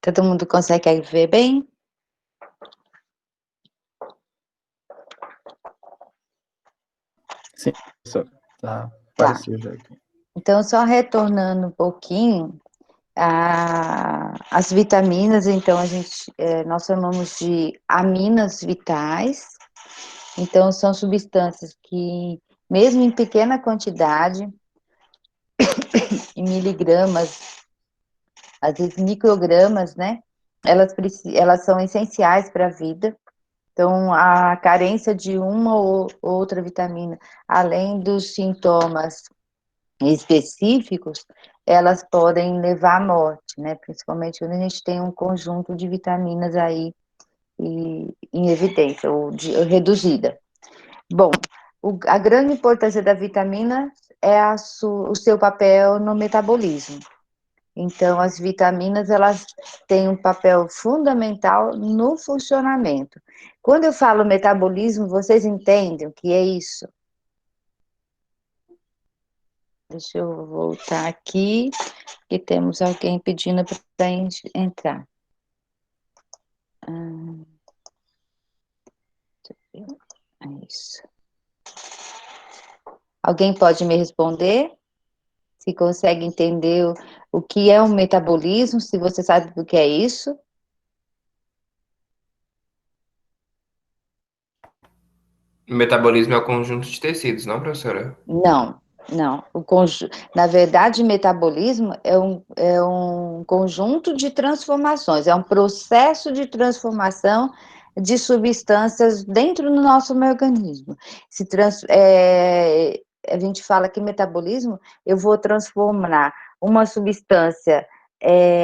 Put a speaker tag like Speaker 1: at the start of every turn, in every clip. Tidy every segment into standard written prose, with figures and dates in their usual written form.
Speaker 1: Todo mundo consegue ver bem?
Speaker 2: Sim, professor. Tá
Speaker 1: Tá.
Speaker 2: parecido aqui.
Speaker 1: Então, só retornando um pouquinho, as vitaminas, então, nós chamamos de aminas vitais. Então, são substâncias que, mesmo em pequena quantidade, em miligramas, às vezes microgramas, né? Elas são essenciais para a vida. Então, a carência de uma ou outra vitamina, além dos sintomas específicos, elas podem levar à morte, né? Principalmente quando a gente tem um conjunto de vitaminas aí em evidência, ou reduzida. Bom, a grande importância da vitamina é o seu papel no metabolismo. Então, as vitaminas, elas têm um papel fundamental no funcionamento. Quando eu falo metabolismo, vocês entendem o que é isso? Deixa eu voltar aqui, que temos alguém pedindo para entrar. É isso. Alguém pode me responder? Se consegue entender o que é um metabolismo, se você sabe o que é isso?
Speaker 3: O metabolismo é o conjunto de tecidos, não, professora?
Speaker 1: Não, não. Na verdade, metabolismo é um conjunto de transformações, é um processo de transformação de substâncias dentro do nosso organismo. A gente fala que metabolismo, eu vou transformar uma substância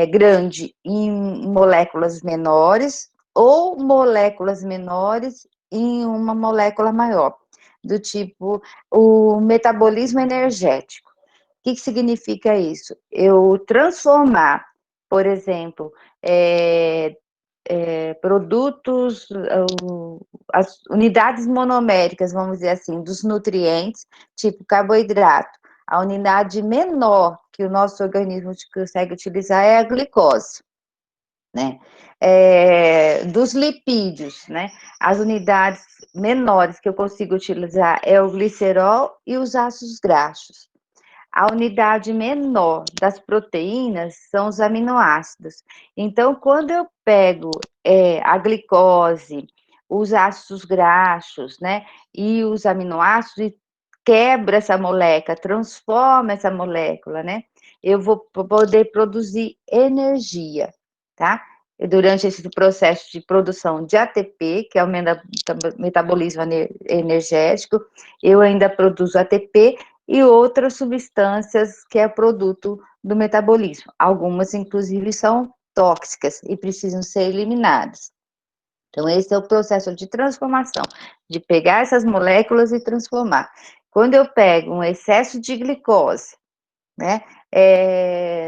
Speaker 1: grande em moléculas menores ou moléculas menores em uma molécula maior, do tipo o metabolismo energético. O que significa isso? Eu transformar, por exemplo, produtos, as unidades monoméricas, vamos dizer assim, dos nutrientes, tipo carboidrato. A unidade menor que o nosso organismo consegue utilizar é a glicose, né? Dos lipídios, né? As unidades menores que eu consigo utilizar é o glicerol e os ácidos graxos. A unidade menor das proteínas são os aminoácidos. Então, quando eu pego a glicose, os ácidos graxos, né, e os aminoácidos, e quebro essa molécula, transformo essa molécula, né, eu vou poder produzir energia, tá? E durante esse processo de produção de ATP, que é o metabolismo energético, eu ainda produzo ATP e outras substâncias que é produto do metabolismo. Algumas, inclusive, são tóxicas e precisam ser eliminadas. Então, esse é o processo de transformação, de pegar essas moléculas e transformar. Quando eu pego um excesso de glicose, né,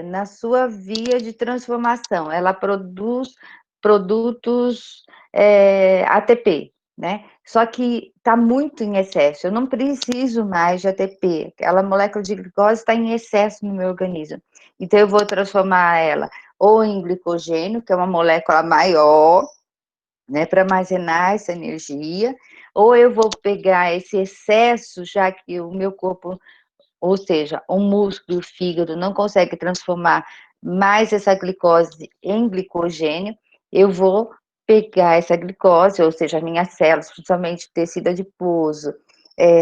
Speaker 1: na sua via de transformação, ela produz produtos ATP, né? Só que está muito em excesso, eu não preciso mais de ATP, aquela molécula de glicose está em excesso no meu organismo. Então, eu vou transformar ela ou em glicogênio, que é uma molécula maior, né, para armazenar essa energia, ou eu vou pegar esse excesso, já que o meu corpo, ou seja, o músculo e o fígado não consegue transformar mais essa glicose em glicogênio, eu vou pegar essa glicose, ou seja, as minhas células, principalmente tecido adiposo,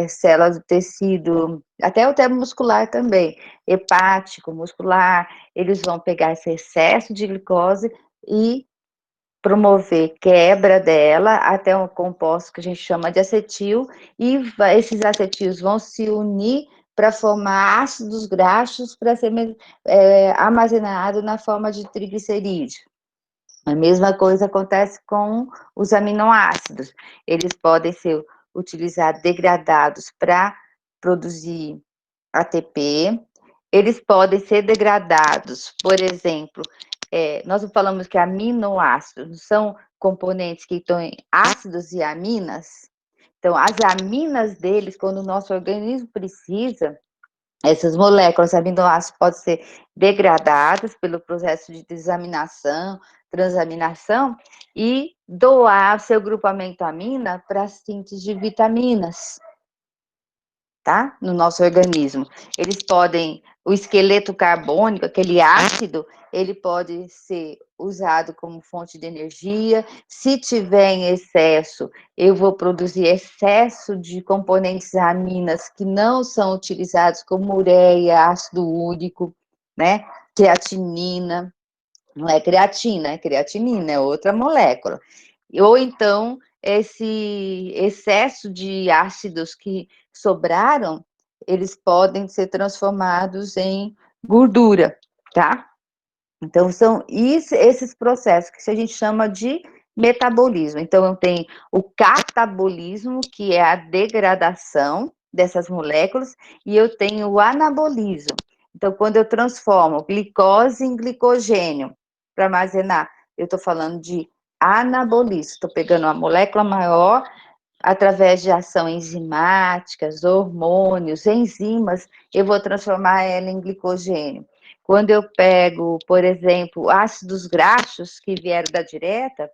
Speaker 1: células do tecido, até o termo muscular também, hepático, muscular, eles vão pegar esse excesso de glicose e promover quebra dela até um composto que a gente chama de acetil, e esses acetilos vão se unir para formar ácidos graxos para ser armazenado na forma de triglicerídeo. A mesma coisa acontece com os aminoácidos. Eles podem ser utilizados, degradados para produzir ATP, eles podem ser degradados, por exemplo, nós falamos que aminoácidos são componentes que estão em ácidos e aminas, então as aminas deles, quando o nosso organismo precisa, Essas moléculas aminoácidos podem ser degradadas pelo processo de desaminação, transaminação, e doar seu grupamento amina para a síntese de vitaminas, tá? No nosso organismo. Eles podem, o esqueleto carbônico, aquele ácido, ele pode ser usado como fonte de energia. Se tiver em excesso, eu vou produzir excesso de componentes aminas que não são utilizados, como ureia, ácido úrico, né? Creatinina, não é creatina, é creatinina, é outra molécula. Ou então, esse excesso de ácidos que sobraram, eles podem ser transformados em gordura, tá? Então, são esses processos que a gente chama de metabolismo. Então, eu tenho o catabolismo, que é a degradação dessas moléculas, e eu tenho o anabolismo. Então, quando eu transformo glicose em glicogênio para armazenar, eu estou falando de anabolismo. Estou pegando uma molécula maior, através de ação enzimáticas, hormônios, enzimas, eu vou transformar ela em glicogênio. Quando eu pego, por exemplo, ácidos graxos que vieram da dieta,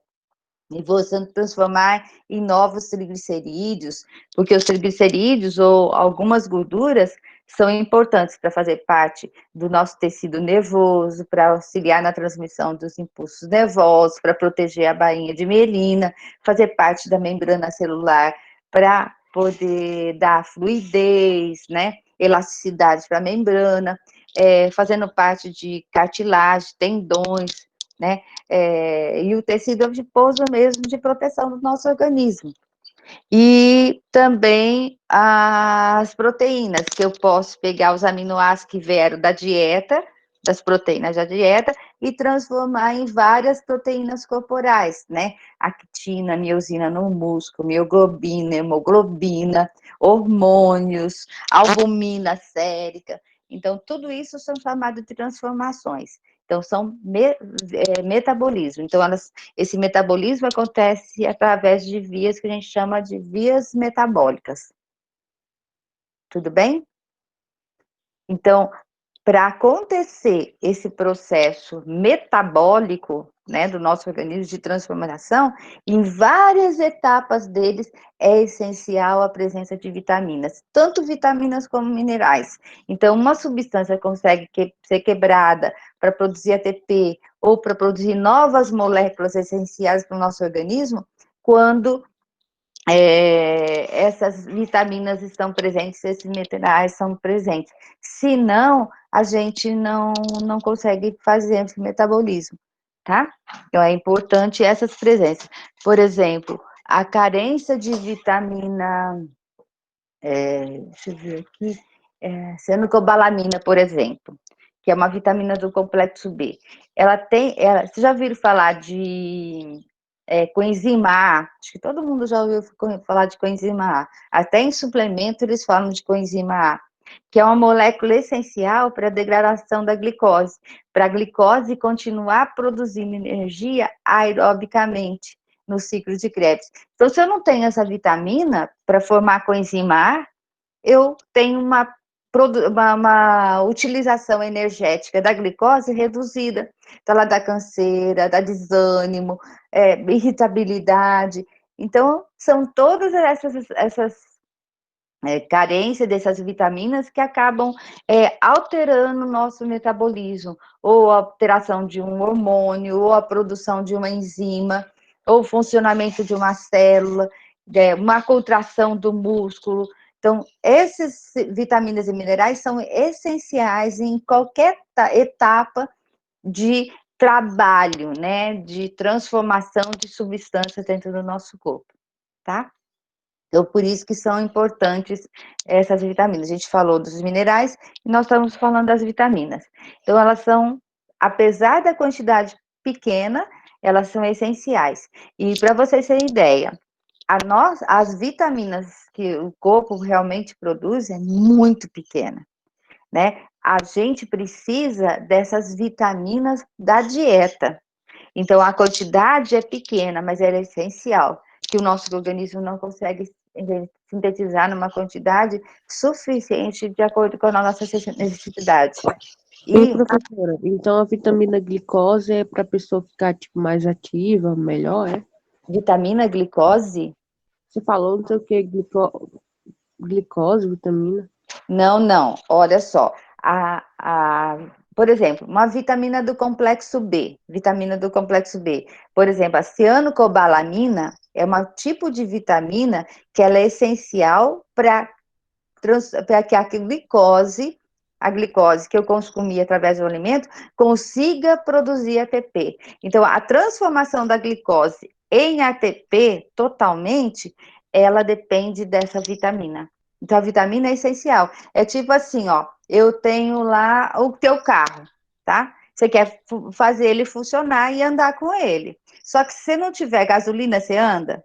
Speaker 1: e vou transformar em novos triglicerídeos, porque os triglicerídeos ou algumas gorduras são importantes para fazer parte do nosso tecido nervoso, para auxiliar na transmissão dos impulsos nervosos, para proteger a bainha de mielina, fazer parte da membrana celular, para poder dar fluidez, né, elasticidade para a membrana, fazendo parte de cartilagem, tendões, né, e o tecido adiposo mesmo de proteção do nosso organismo. E também as proteínas, que eu posso pegar os aminoácidos que vieram da dieta, das proteínas da dieta, e transformar em várias proteínas corporais, né? Actina, miosina no músculo, mioglobina, hemoglobina, hormônios, albumina sérica. Então, tudo isso são chamados de transformações. Então, são metabolismo. Então, esse metabolismo acontece através de vias que a gente chama de vias metabólicas. Tudo bem? Então, para acontecer esse processo metabólico, né, do nosso organismo de transformação, em várias etapas deles é essencial a presença de vitaminas, tanto vitaminas como minerais. Então, uma substância consegue ser quebrada para produzir ATP ou para produzir novas moléculas essenciais para o nosso organismo, quando essas vitaminas estão presentes, esses minerais são presentes. Senão, a gente não consegue fazer esse metabolismo, tá? Então, é importante essas presenças. Por exemplo, a carência de vitamina, deixa eu ver aqui, cianocobalamina, por exemplo, que é uma vitamina do complexo B. Vocês já ouviram falar de coenzima A? Acho que todo mundo já ouviu falar de coenzima A. Até em suplemento eles falam de coenzima A, que é uma molécula essencial para a degradação da glicose, para a glicose continuar produzindo energia aerobicamente no ciclo de Krebs. Então, se eu não tenho essa vitamina para formar coenzima A, eu tenho uma utilização energética da glicose reduzida. Então, ela dá canseira, dá desânimo, irritabilidade. Então, são todas essas carência dessas vitaminas que acabam alterando o nosso metabolismo, ou a alteração de um hormônio, ou a produção de uma enzima, ou o funcionamento de uma célula, uma contração do músculo. Então, essas vitaminas e minerais são essenciais em qualquer etapa de trabalho, né, de transformação de substâncias dentro do nosso corpo, tá? Então, por isso que são importantes essas vitaminas. A gente falou dos minerais e nós estamos falando das vitaminas. Então, elas são, apesar da quantidade pequena, elas são essenciais. E para vocês terem ideia, as vitaminas que o corpo realmente produz é muito pequena, né? A gente precisa dessas vitaminas da dieta. Então, a quantidade é pequena, mas ela é essencial, que o nosso organismo não consegue sintetizar numa quantidade suficiente de acordo com a nossa necessidade.
Speaker 4: E, professora, então a vitamina glicose é para a pessoa ficar tipo, mais ativa, melhor, é?
Speaker 1: Vitamina glicose?
Speaker 4: Você falou não sei o que, glicose, vitamina.
Speaker 1: Não. Olha só. Por exemplo, uma vitamina do complexo B. Por exemplo, a cianocobalamina é um tipo de vitamina que ela é essencial para que a glicose que eu consumi através do alimento, consiga produzir ATP. Então, a transformação da glicose em ATP, totalmente, ela depende dessa vitamina. Então, a vitamina é essencial. É tipo assim, ó, eu tenho lá o teu carro, tá? Você quer fazer ele funcionar e andar com ele. Só que se você não tiver gasolina, você anda?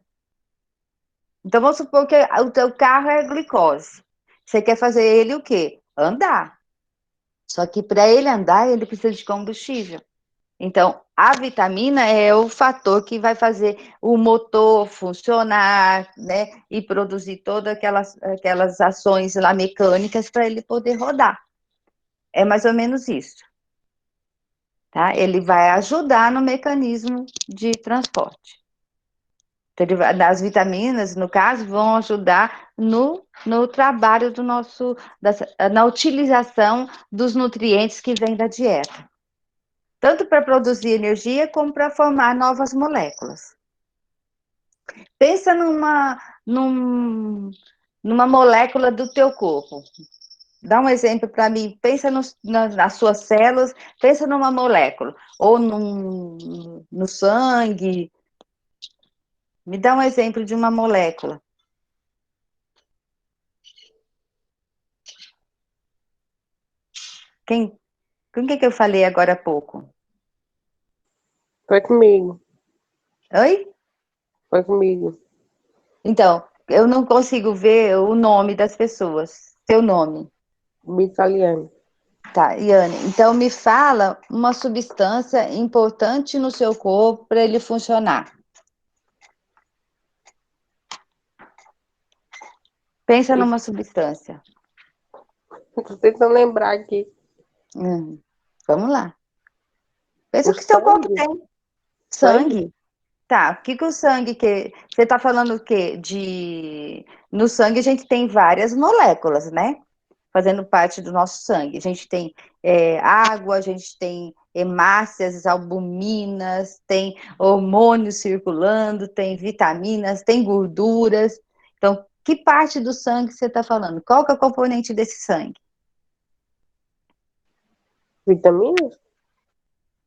Speaker 1: Então, vamos supor que o teu carro é glicose. Você quer fazer ele o quê? Andar. Só que para ele andar, ele precisa de combustível. Então, a vitamina é o fator que vai fazer o motor funcionar, né? E produzir todas aquelas ações lá mecânicas para ele poder rodar. É mais ou menos isso. Tá? Ele vai ajudar no mecanismo de transporte. Então, as vitaminas, no caso, vão ajudar no trabalho do na utilização dos nutrientes que vêm da dieta. Tanto para produzir energia, como para formar novas moléculas. Pensa numa molécula do teu corpo. Dá um exemplo para mim. Pensa nas suas células, pensa numa molécula. Ou no sangue. Me dá um exemplo de uma molécula. Com quem que eu falei agora há pouco?
Speaker 4: Foi comigo.
Speaker 1: Oi?
Speaker 4: Foi comigo.
Speaker 1: Então, eu não consigo ver o nome das pessoas. Seu nome.
Speaker 4: Bitaliane.
Speaker 1: Tá, Iane. Então, me fala uma substância importante no seu corpo para ele funcionar. Pensa numa substância.
Speaker 4: Tô tentando lembrar aqui.
Speaker 1: Vamos lá. Pensa
Speaker 4: O
Speaker 1: o que seu corpo
Speaker 4: sangue?
Speaker 1: tem. Sangue. Tá, o que o sangue que... Você está falando o quê? No sangue a gente tem várias moléculas, né? Fazendo parte do nosso sangue. A gente tem água, a gente tem hemácias, albuminas, tem hormônios circulando, tem vitaminas, tem gorduras. Então, que parte do sangue você está falando? Qual que é o componente desse sangue?
Speaker 4: Vitaminas?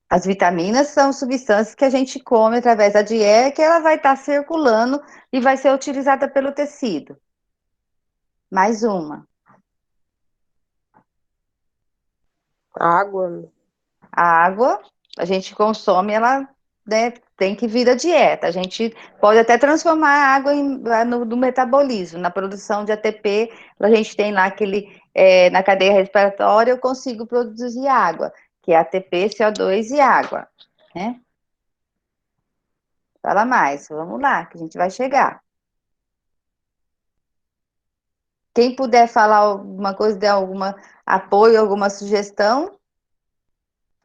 Speaker 1: As vitaminas são substâncias que a gente come através da dieta, que ela vai estar circulando e vai ser utilizada pelo tecido. Mais uma.
Speaker 4: Água.
Speaker 1: A água, a gente consome, ela, né, tem que vir da dieta. A gente pode até transformar a água no metabolismo, na produção de ATP. A gente tem lá na cadeia respiratória, eu consigo produzir água, que é ATP, CO2 e água, né? Fala mais, vamos lá, que a gente vai chegar. Quem puder falar alguma coisa, der algum apoio, alguma sugestão,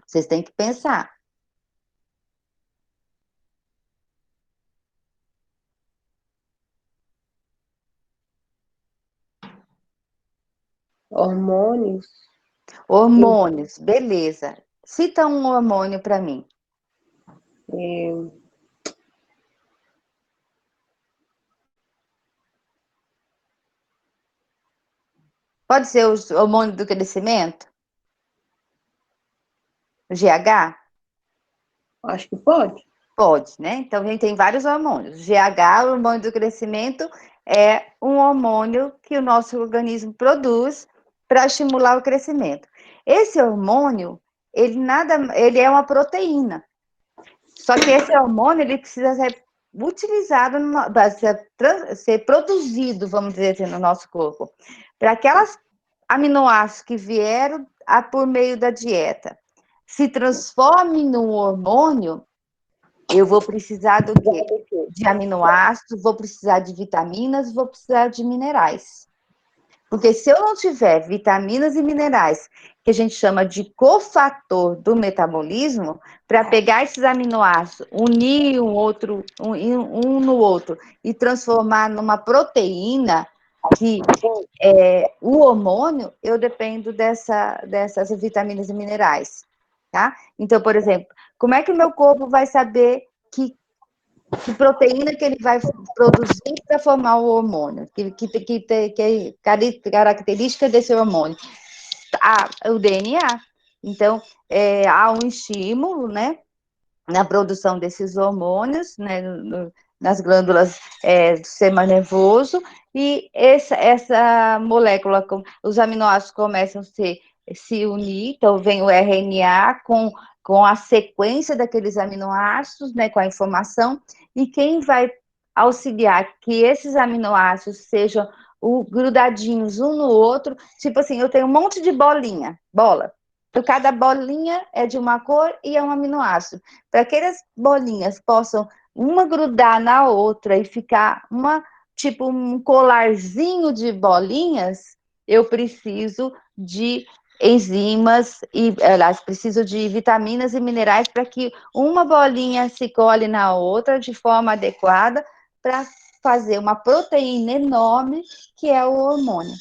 Speaker 1: vocês têm que pensar.
Speaker 4: Hormônios.
Speaker 1: Hormônios, beleza. Cita um hormônio para mim. Pode ser o hormônio do crescimento? O GH?
Speaker 4: Acho que pode.
Speaker 1: Pode, né? Então, a gente tem vários hormônios. O GH, o hormônio do crescimento, é um hormônio que o nosso organismo produz para estimular o crescimento. Esse hormônio, ele é uma proteína. Só que esse hormônio, ele precisa ser utilizado, ser produzido, vamos dizer assim, no nosso corpo. Para aquelas aminoácidos que vieram por meio da dieta se transformem num hormônio, eu vou precisar do quê? De aminoácidos, vou precisar de vitaminas, vou precisar de minerais. Porque se eu não tiver vitaminas e minerais, que a gente chama de cofator do metabolismo, para pegar esses aminoácidos, unir um no outro e transformar numa proteína, que é o hormônio, eu dependo dessas vitaminas e minerais, tá? Então, por exemplo, como é que o meu corpo vai saber que proteína que ele vai produzir para formar o hormônio, que é característica desse hormônio? O DNA. Então, há um estímulo, né, na produção desses hormônios, né, nas glândulas do sistema nervoso, e essa molécula, os aminoácidos começam a se unir, então vem o RNA com a sequência daqueles aminoácidos, né, com a informação, e quem vai auxiliar que esses aminoácidos sejam grudadinhos um no outro, tipo assim, eu tenho um monte de bola, então, cada bolinha é de uma cor e é um aminoácido. Para que as bolinhas possam uma grudar na outra e ficar tipo um colarzinho de bolinhas, eu preciso de enzimas e, elas preciso de vitaminas e minerais para que uma bolinha se cole na outra de forma adequada para fazer uma proteína enorme que é o hormônio.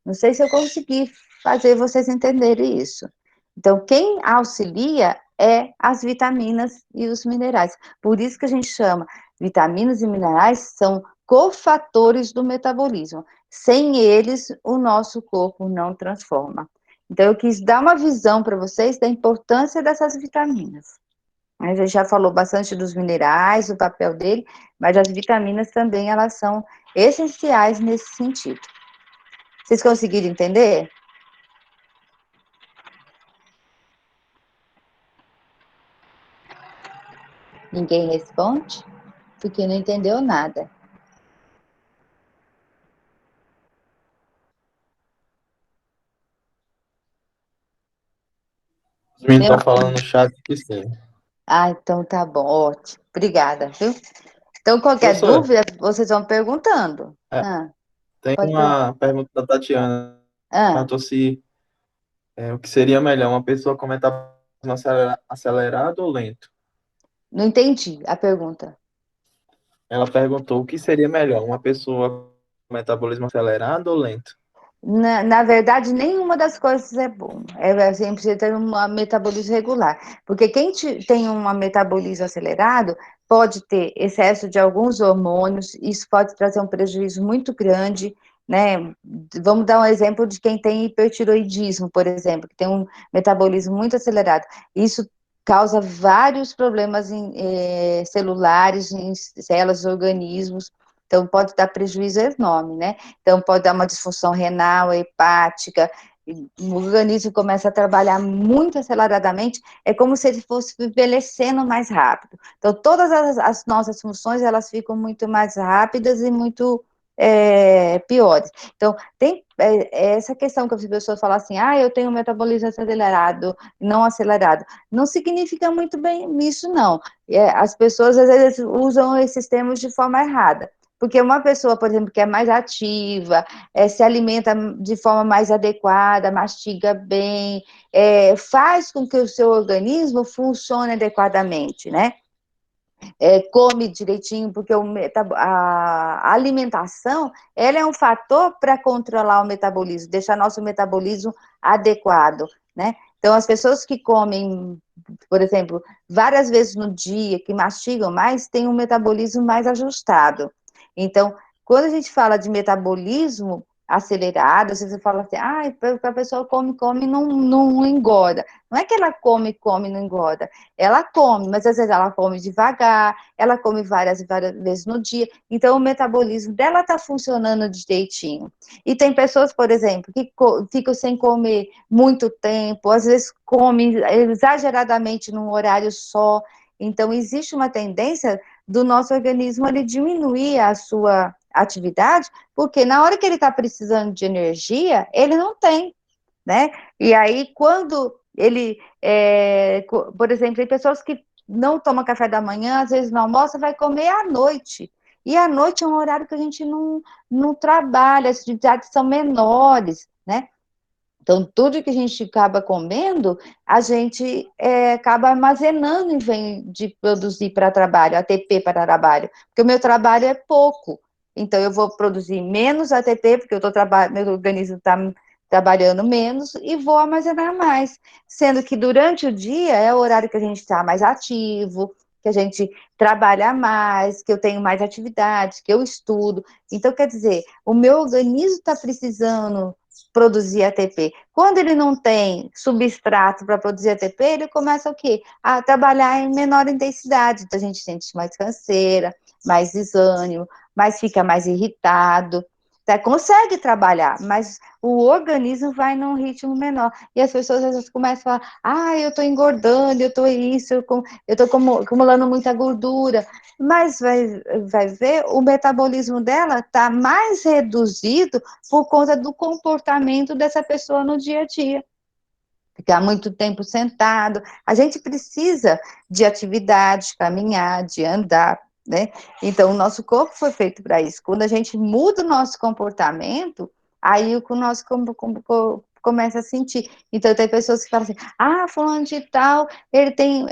Speaker 1: Não sei se eu consegui fazer vocês entenderem isso. Então, quem auxilia é as vitaminas e os minerais. Por isso que a gente chama vitaminas e minerais são cofatores do metabolismo. Sem eles, o nosso corpo não transforma. Então, eu quis dar uma visão para vocês da importância dessas vitaminas. A gente já falou bastante dos minerais, o papel dele, mas as vitaminas também, elas são essenciais nesse sentido. Vocês conseguiram entender? Ninguém responde? Porque não entendeu nada.
Speaker 2: Os meninos estão falando no chat que sim.
Speaker 1: Então tá bom, ótimo. Obrigada, viu? Então, qualquer
Speaker 2: Professora,
Speaker 1: dúvida, vocês vão perguntando.
Speaker 2: tem
Speaker 1: Pode
Speaker 2: uma pergunta da Tatiana.
Speaker 1: perguntar.
Speaker 2: Perguntou se o que seria melhor, uma pessoa com metabolismo acelerado ou lento?
Speaker 1: Não entendi a pergunta.
Speaker 2: Ela perguntou o que seria melhor, uma pessoa com metabolismo acelerado ou lento?
Speaker 1: Na verdade, nenhuma das coisas é bom. A gente precisa ter um metabolismo regular. Porque quem tem um metabolismo acelerado pode ter excesso de alguns hormônios, isso pode trazer um prejuízo muito grande, né? Vamos dar um exemplo de quem tem hipertiroidismo, por exemplo, que tem um metabolismo muito acelerado. Isso causa vários problemas celulares, em células, organismos. Então, pode dar prejuízo enorme, né? Então, pode dar uma disfunção renal, hepática, o organismo começa a trabalhar muito aceleradamente, é como se ele fosse envelhecendo mais rápido. Então, todas as nossas funções, elas ficam muito mais rápidas e muito piores. Então, tem essa questão que as pessoas falam assim, eu tenho um metabolismo acelerado, não acelerado. Não significa muito bem isso, não. As pessoas, às vezes, usam esses termos de forma errada. Porque uma pessoa, por exemplo, que é mais ativa, se alimenta de forma mais adequada, mastiga bem, faz com que o seu organismo funcione adequadamente, né? Come direitinho, porque a alimentação, ela é um fator para controlar o metabolismo, deixar nosso metabolismo adequado, né? Então, as pessoas que comem, por exemplo, várias vezes no dia, que mastigam mais, têm um metabolismo mais ajustado. Então, quando a gente fala de metabolismo acelerado, você fala assim, a pessoa come, não engorda. Não é que ela come, não engorda. Ela come, mas às vezes ela come devagar, ela come várias vezes no dia, então o metabolismo dela está funcionando direitinho. E tem pessoas, por exemplo, que ficam sem comer muito tempo, às vezes comem exageradamente num horário só, então existe uma tendência do nosso organismo ele diminuir a sua atividade, porque na hora que ele está precisando de energia, ele não tem, né? E aí, quando ele, por exemplo, tem pessoas que não toma café da manhã, às vezes não almoça, vai comer à noite. E à noite é um horário que a gente não trabalha, as atividades são menores, né? Então, tudo que a gente acaba comendo, a gente acaba armazenando em vez de produzir para trabalho, ATP para trabalho, porque o meu trabalho é pouco. Então, eu vou produzir menos ATP, porque meu organismo está trabalhando menos, e vou armazenar mais. Sendo que durante o dia é o horário que a gente está mais ativo, que a gente trabalha mais, que eu tenho mais atividades, que eu estudo. Então, quer dizer, o meu organismo está precisando produzir ATP. Quando ele não tem substrato para produzir ATP, ele começa o quê? A trabalhar em menor intensidade. Então, a gente sente mais canseira, mais desânimo, mas fica mais irritado. Tá? Consegue trabalhar, mas o organismo vai num ritmo menor. E as pessoas às vezes começam a falar, eu estou engordando, eu estou isso, eu estou acumulando muita gordura. Mas vai ver, o metabolismo dela está mais reduzido por conta do comportamento dessa pessoa no dia a dia. Ficar muito tempo sentado. A gente precisa de atividade, de caminhar, de andar, né? Então, o nosso corpo foi feito para isso. Quando a gente muda o nosso comportamento, aí o nosso corpo começa a sentir. Então, tem pessoas que falam assim, fulano de tal, ele tem,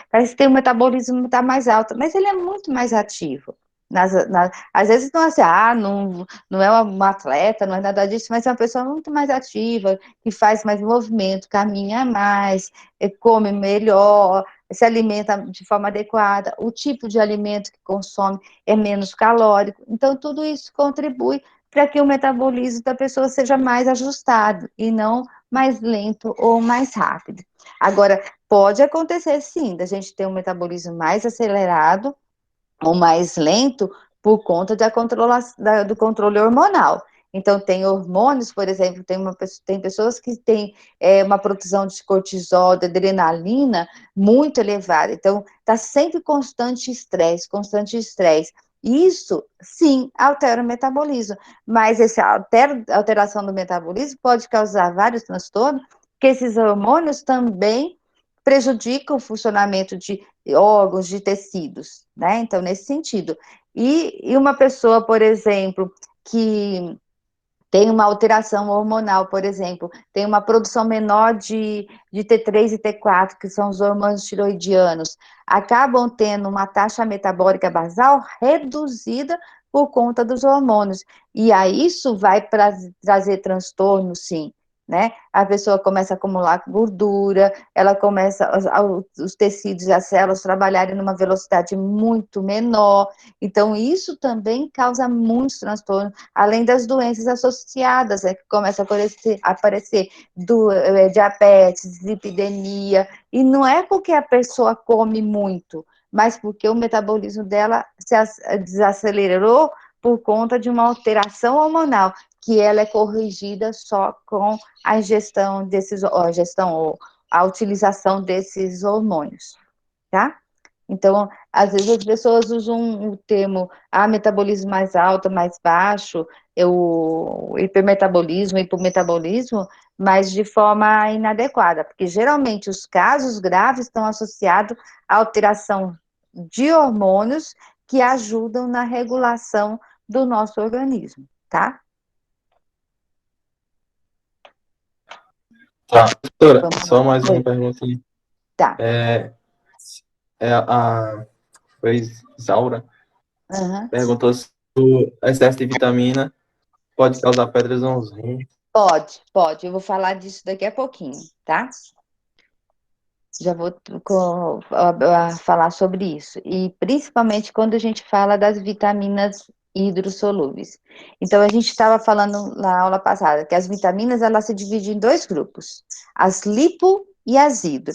Speaker 1: parece que tem um metabolismo tá mais alto, mas ele é muito mais ativo. Às vezes não é assim, não é um atleta, não é nada disso, mas é uma pessoa muito mais ativa, que faz mais movimento, caminha mais, come melhor, se alimenta de forma adequada, o tipo de alimento que consome é menos calórico. Então, tudo isso contribui para que o metabolismo da pessoa seja mais ajustado e não mais lento ou mais rápido. Agora, pode acontecer sim, da gente ter um metabolismo mais acelerado ou mais lento por conta do controle hormonal. Então, tem hormônios, por exemplo, tem pessoas que têm uma produção de cortisol, de adrenalina muito elevada. Então, está sempre constante estresse, constante estresse. Isso, sim, altera o metabolismo. Mas essa alteração do metabolismo pode causar vários transtornos, porque esses hormônios também prejudicam o funcionamento de órgãos, de tecidos, né? Então, nesse sentido. E uma pessoa, por exemplo, que tem uma alteração hormonal, por exemplo, tem uma produção menor de T3 e T4, que são os hormônios tiroidianos, acabam tendo uma taxa metabólica basal reduzida por conta dos hormônios. E aí isso vai trazer transtorno, sim. Né? A pessoa começa a acumular gordura, ela começa, os tecidos e as células trabalharem numa velocidade muito menor, então isso também causa muitos transtornos, além das doenças associadas, que começam a aparecer diabetes, lipidemia, e não é porque a pessoa come muito, mas porque o metabolismo dela se desacelerou por conta de uma alteração hormonal, que ela é corrigida só com a ingestão ou a utilização desses hormônios, tá? Então, às vezes as pessoas usam o termo metabolismo mais alto, mais baixo, o hipermetabolismo, hipometabolismo, mas de forma inadequada, porque geralmente os casos graves estão associados à alteração de hormônios que ajudam na regulação do nosso organismo, tá?
Speaker 2: Tá, doutora,
Speaker 1: Vamos
Speaker 2: só
Speaker 1: lá.
Speaker 2: mais uma pergunta.
Speaker 1: Tá.
Speaker 2: É, foi Isaura
Speaker 1: Uhum.
Speaker 2: perguntou se o excesso de vitamina pode causar pedras nos rins.
Speaker 1: Pode. Eu vou falar disso daqui a pouquinho, tá? Já vou falar sobre isso. E principalmente quando a gente fala das vitaminas hidrossolúveis. Então, a gente estava falando na aula passada que as vitaminas, elas se dividem em dois grupos, as lipo e as hidro.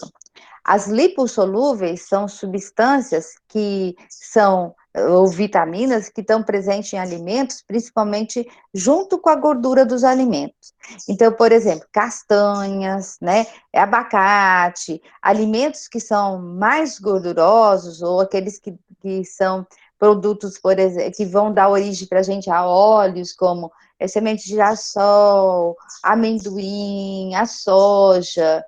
Speaker 1: As lipossolúveis são substâncias que são, ou vitaminas, que estão presentes em alimentos, principalmente junto com a gordura dos alimentos. Então, por exemplo, castanhas, né, abacate, alimentos que são mais gordurosos, ou aqueles que são produtos, por exemplo, que vão dar origem para a gente a óleos, como semente de girassol, amendoim, a soja,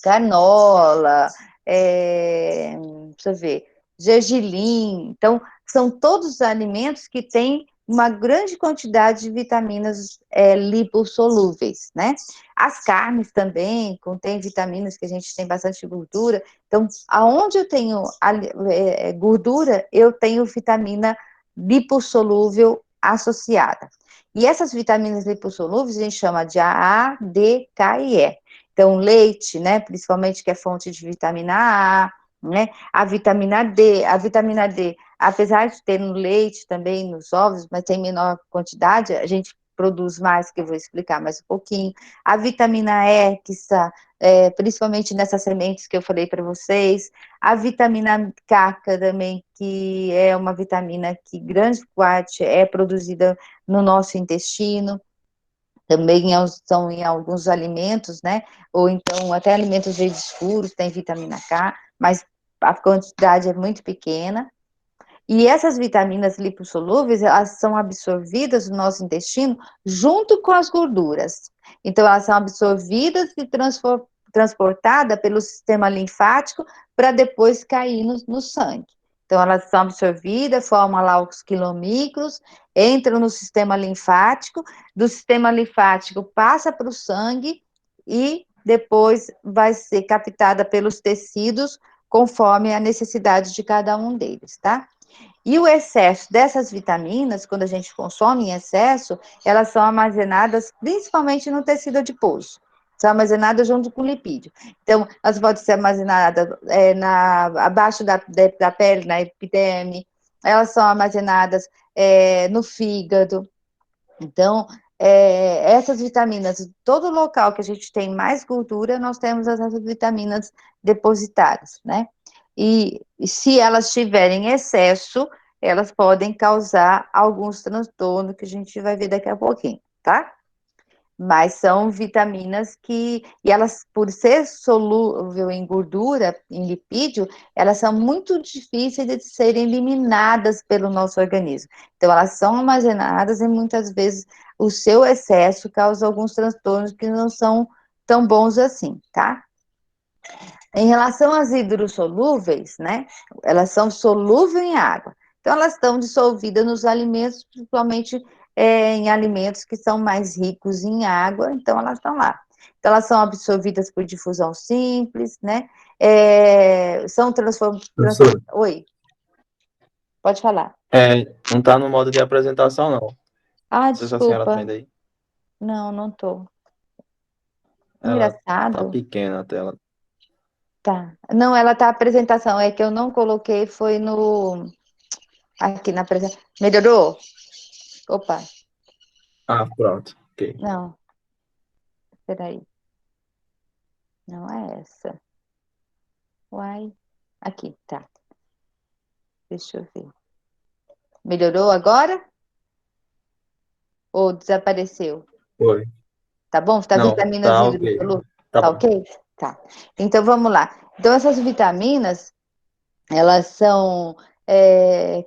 Speaker 1: canola, deixa eu ver, gergelim. Então, são todos alimentos que têm uma grande quantidade de vitaminas lipossolúveis, né? As carnes também contêm vitaminas, que a gente tem bastante gordura. Então, aonde eu tenho gordura, eu tenho vitamina lipossolúvel associada. E essas vitaminas lipossolúveis a gente chama de A, D, K e E. Então, leite, né, principalmente, que é fonte de vitamina A, né, a vitamina D, apesar de ter no leite também, nos ovos, mas tem menor quantidade, a gente produz mais, que eu vou explicar mais um pouquinho. A vitamina E, que está principalmente nessas sementes que eu falei para vocês. A vitamina K também, que é uma vitamina que grande parte é produzida no nosso intestino. Também são em alguns alimentos, né? Ou então até alimentos verdes escuros tem vitamina K, mas a quantidade é muito pequena. E essas vitaminas lipossolúveis, elas são absorvidas no nosso intestino junto com as gorduras. Então, elas são absorvidas e transportadas pelo sistema linfático para depois cair no sangue. Então, elas são absorvidas, formam lá os quilomicros, entram no sistema linfático, do sistema linfático passa para o sangue e depois vai ser captada pelos tecidos conforme a necessidade de cada um deles, tá? E o excesso dessas vitaminas, quando a gente consome em excesso, elas são armazenadas principalmente no tecido adiposo. São armazenadas junto com o lipídio. Então, elas podem ser armazenadas abaixo da pele, na epiderme, elas são armazenadas no fígado. Então, essas vitaminas, todo local que a gente tem mais gordura, nós temos essas vitaminas depositadas, né? E se elas tiverem excesso, elas podem causar alguns transtornos que a gente vai ver daqui a pouquinho, tá? Mas são vitaminas e elas, por ser solúvel em gordura, em lipídio, elas são muito difíceis de serem eliminadas pelo nosso organismo. Então, elas são armazenadas e muitas vezes o seu excesso causa alguns transtornos que não são tão bons assim, tá? Em relação às hidrossolúveis, né? Elas são solúveis em água. Então, elas estão dissolvidas nos alimentos, principalmente em alimentos que são mais ricos em água, então elas estão lá. Então, elas são absorvidas por difusão simples, né? São transformadas.
Speaker 2: Professor,
Speaker 1: Oi, pode falar.
Speaker 2: não está no modo de apresentação, não.
Speaker 1: Ah,
Speaker 2: Não sei se a senhora tá
Speaker 1: desculpa.
Speaker 2: vendo aí.
Speaker 1: Não, não tô.
Speaker 2: Ela tá
Speaker 1: Engraçado.
Speaker 2: pequena a tela.
Speaker 1: Tá. Não, ela tá a apresentação, é que eu não coloquei, foi aqui na apresentação. Melhorou? Opa,
Speaker 2: Ah, pronto. Ok.
Speaker 1: não, peraí. Não é essa. Uai. Aqui, tá. Deixa eu ver. Melhorou agora? Ou desapareceu?
Speaker 2: Foi.
Speaker 1: Tá bom? Tá
Speaker 2: Não,
Speaker 1: vitaminas
Speaker 2: tá ok.
Speaker 1: hidrossolúveis?
Speaker 2: Tá
Speaker 1: Tá
Speaker 2: bom.
Speaker 1: ok? Tá. Então, vamos lá. Então, essas vitaminas, elas são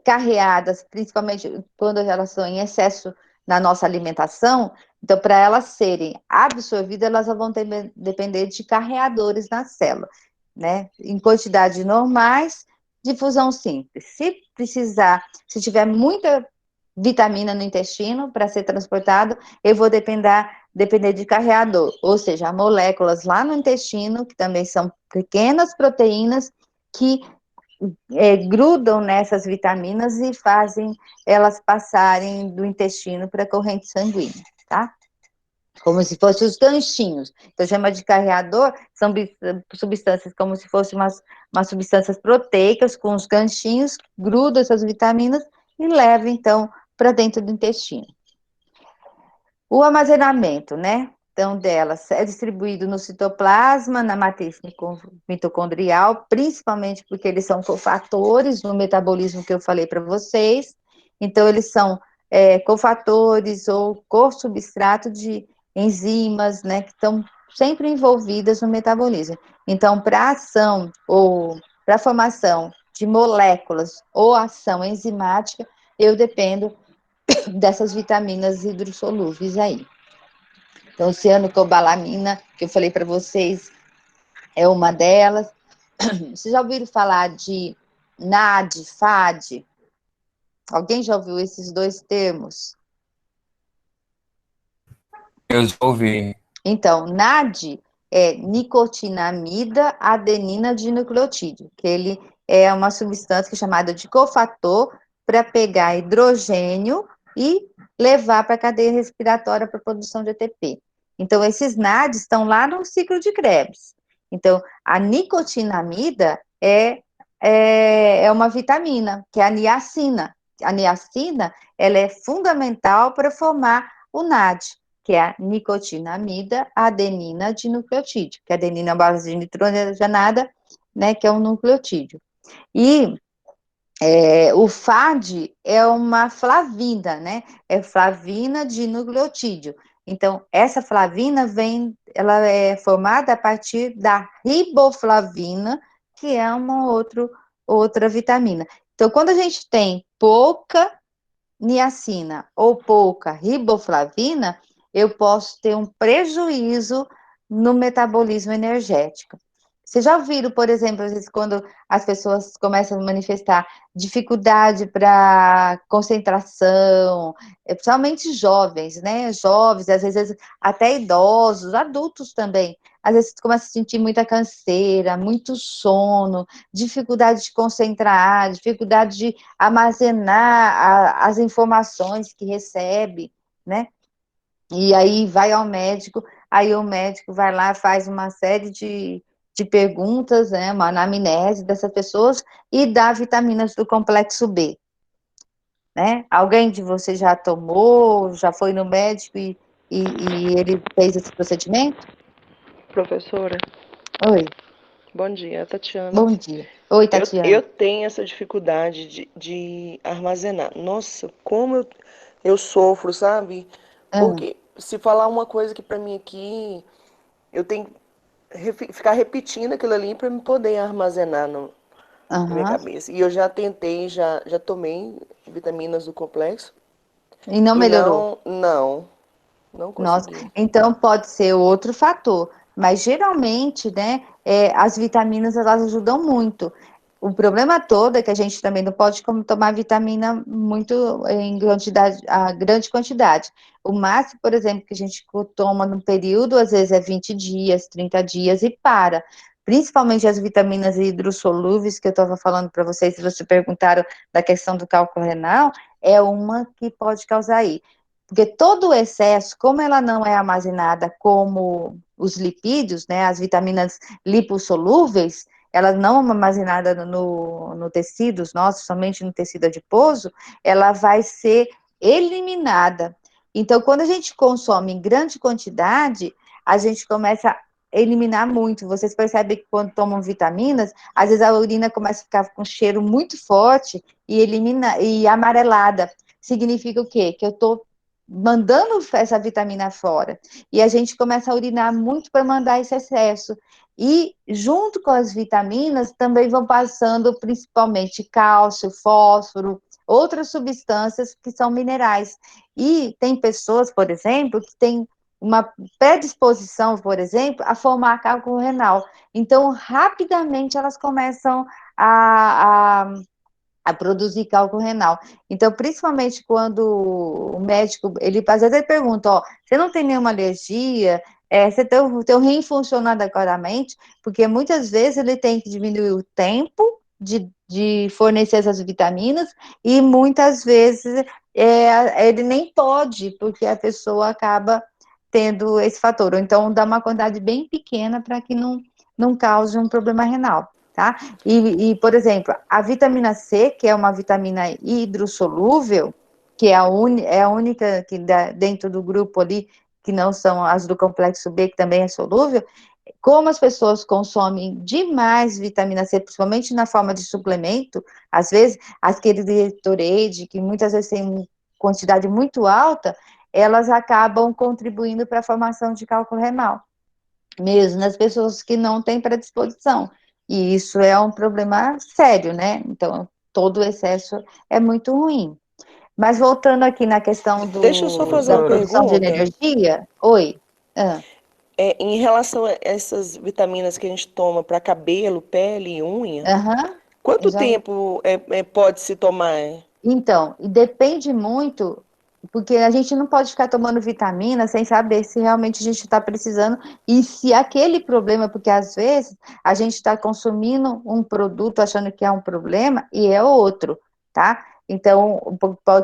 Speaker 1: carreadas, principalmente quando elas são em excesso na nossa alimentação. Então, para elas serem absorvidas, elas vão depender de carreadores na célula, né? Em quantidades normais, difusão simples. Se tiver muita vitamina no intestino para ser transportado, eu vou depender de carreador, ou seja, moléculas lá no intestino, que também são pequenas proteínas que grudam nessas vitaminas e fazem elas passarem do intestino para a corrente sanguínea, tá? Como se fossem os ganchinhos. Então, chama de carreador, são substâncias como se fossem umas substâncias proteicas com os ganchinhos, que grudam essas vitaminas e levam, então, para dentro do intestino. O armazenamento, né? Então, delas é distribuído no citoplasma, na matriz mitocondrial, principalmente porque eles são cofatores no metabolismo que eu falei para vocês. Então, eles são cofatores ou co-substrato de enzimas, né? Que estão sempre envolvidas no metabolismo. Então, para a ação ou para a formação de moléculas ou ação enzimática, eu dependo dessas vitaminas hidrossolúveis aí. Então, cianocobalamina, que eu falei para vocês, é uma delas. Vocês já ouviram falar de NAD, FAD? Alguém já ouviu esses dois termos?
Speaker 3: Eu já ouvi.
Speaker 1: Então, NAD é nicotinamida adenina dinucleotídeo, que ele é uma substância que é chamada de cofator para pegar hidrogênio e levar para a cadeia respiratória para a produção de ATP. Então, esses NADs estão lá no ciclo de Krebs. Então, a nicotinamida é uma vitamina, que é a niacina. A niacina, ela é fundamental para formar o NAD, que é a nicotinamida adenina dinucleotídeo, que a adenina é uma base de nitrogenada, né, que é um nucleotídeo. E o FAD é uma flavina, né? É flavina de nucleotídeo. Então, essa flavina ela é formada a partir da riboflavina, que é uma outra vitamina. Então, quando a gente tem pouca niacina ou pouca riboflavina, eu posso ter um prejuízo no metabolismo energético. Vocês já ouviram, por exemplo, às vezes quando as pessoas começam a manifestar dificuldade para concentração, principalmente jovens, né? Jovens, às vezes até idosos, adultos também. Às vezes começa a sentir muita canseira, muito sono, dificuldade de concentrar, dificuldade de armazenar as informações que recebe, né? E aí vai ao médico, aí o médico vai lá, faz uma série de perguntas, né, uma anamnese dessas pessoas e dá vitaminas do complexo B, né? Alguém de vocês já tomou, já foi no médico e ele fez esse procedimento?
Speaker 5: Professora,
Speaker 1: Oi,
Speaker 5: bom dia, Tatiana.
Speaker 1: bom dia. Oi,
Speaker 5: Eu
Speaker 1: Tatiana.
Speaker 5: tenho essa dificuldade de armazenar. Nossa, como eu sofro, sabe?
Speaker 1: Ah,
Speaker 5: Porque se falar uma coisa que pra mim aqui, eu tenho que ficar repetindo aquilo ali pra me poder armazenar na minha
Speaker 1: aham.
Speaker 5: cabeça. E eu já tentei, já tomei vitaminas do complexo
Speaker 1: E não
Speaker 5: e
Speaker 1: melhorou?
Speaker 5: não
Speaker 1: Nossa,
Speaker 5: consegui.
Speaker 1: então pode ser outro fator, mas geralmente, né, as vitaminas elas ajudam muito. O problema todo é que a gente também não pode tomar vitamina muito em quantidade, a grande quantidade. O máximo, por exemplo, que a gente toma no período, às vezes é 20 dias, 30 dias e para. Principalmente as vitaminas hidrossolúveis, que eu estava falando para vocês, se vocês perguntaram da questão do cálculo renal, é uma que pode causar aí. Porque todo o excesso, como ela não é armazenada como os lipídios, né, as vitaminas lipossolúveis, ela não é armazenada no tecido nosso, somente no tecido adiposo, ela vai ser eliminada. Então, quando a gente consome em grande quantidade, a gente começa a eliminar muito. Vocês percebem que quando tomam vitaminas, às vezes a urina começa a ficar com cheiro muito forte e amarelada. Significa o quê? Que eu estou mandando essa vitamina fora. E a gente começa a urinar muito para mandar esse excesso. E junto com as vitaminas também vão passando principalmente cálcio, fósforo, outras substâncias que são minerais. E tem pessoas, por exemplo, que têm uma predisposição, por exemplo, a formar cálculo renal. Então, rapidamente elas começam a produzir cálculo renal. Então, principalmente quando o médico, ele às vezes ele pergunta, ó, você não tem nenhuma alergia? Você tem o teu rim funciona adequadamente? Porque muitas vezes ele tem que diminuir o tempo de fornecer essas vitaminas e muitas vezes ele nem pode, porque a pessoa acaba tendo esse fator. Ou então, dá uma quantidade bem pequena para que não cause um problema renal. Tá? Por exemplo, a vitamina C, que é uma vitamina hidrossolúvel, que é a única que dentro do grupo ali, que não são as do complexo B, que também é solúvel, como as pessoas consomem demais vitamina C, principalmente na forma de suplemento, às vezes, aquele Gatorade, que muitas vezes tem uma quantidade muito alta, elas acabam contribuindo para a formação de cálculo renal mesmo nas pessoas que não têm predisposição. E isso é um problema sério, né? Então, todo o excesso é muito ruim. Mas voltando aqui na questão
Speaker 5: Deixa eu só fazer
Speaker 1: da
Speaker 5: uma
Speaker 3: Professora,
Speaker 1: produção de
Speaker 5: pergunta.
Speaker 1: energia, oi. Ah,
Speaker 5: Em relação a essas vitaminas que a gente toma para cabelo, pele e unha,
Speaker 1: Aham, eu
Speaker 5: quanto
Speaker 1: já
Speaker 5: tempo pode se tomar?
Speaker 1: Então, e depende muito, porque a gente não pode ficar tomando vitamina sem saber se realmente a gente está precisando e se aquele problema, porque às vezes a gente está consumindo um produto achando que é um problema e é outro, tá? Então,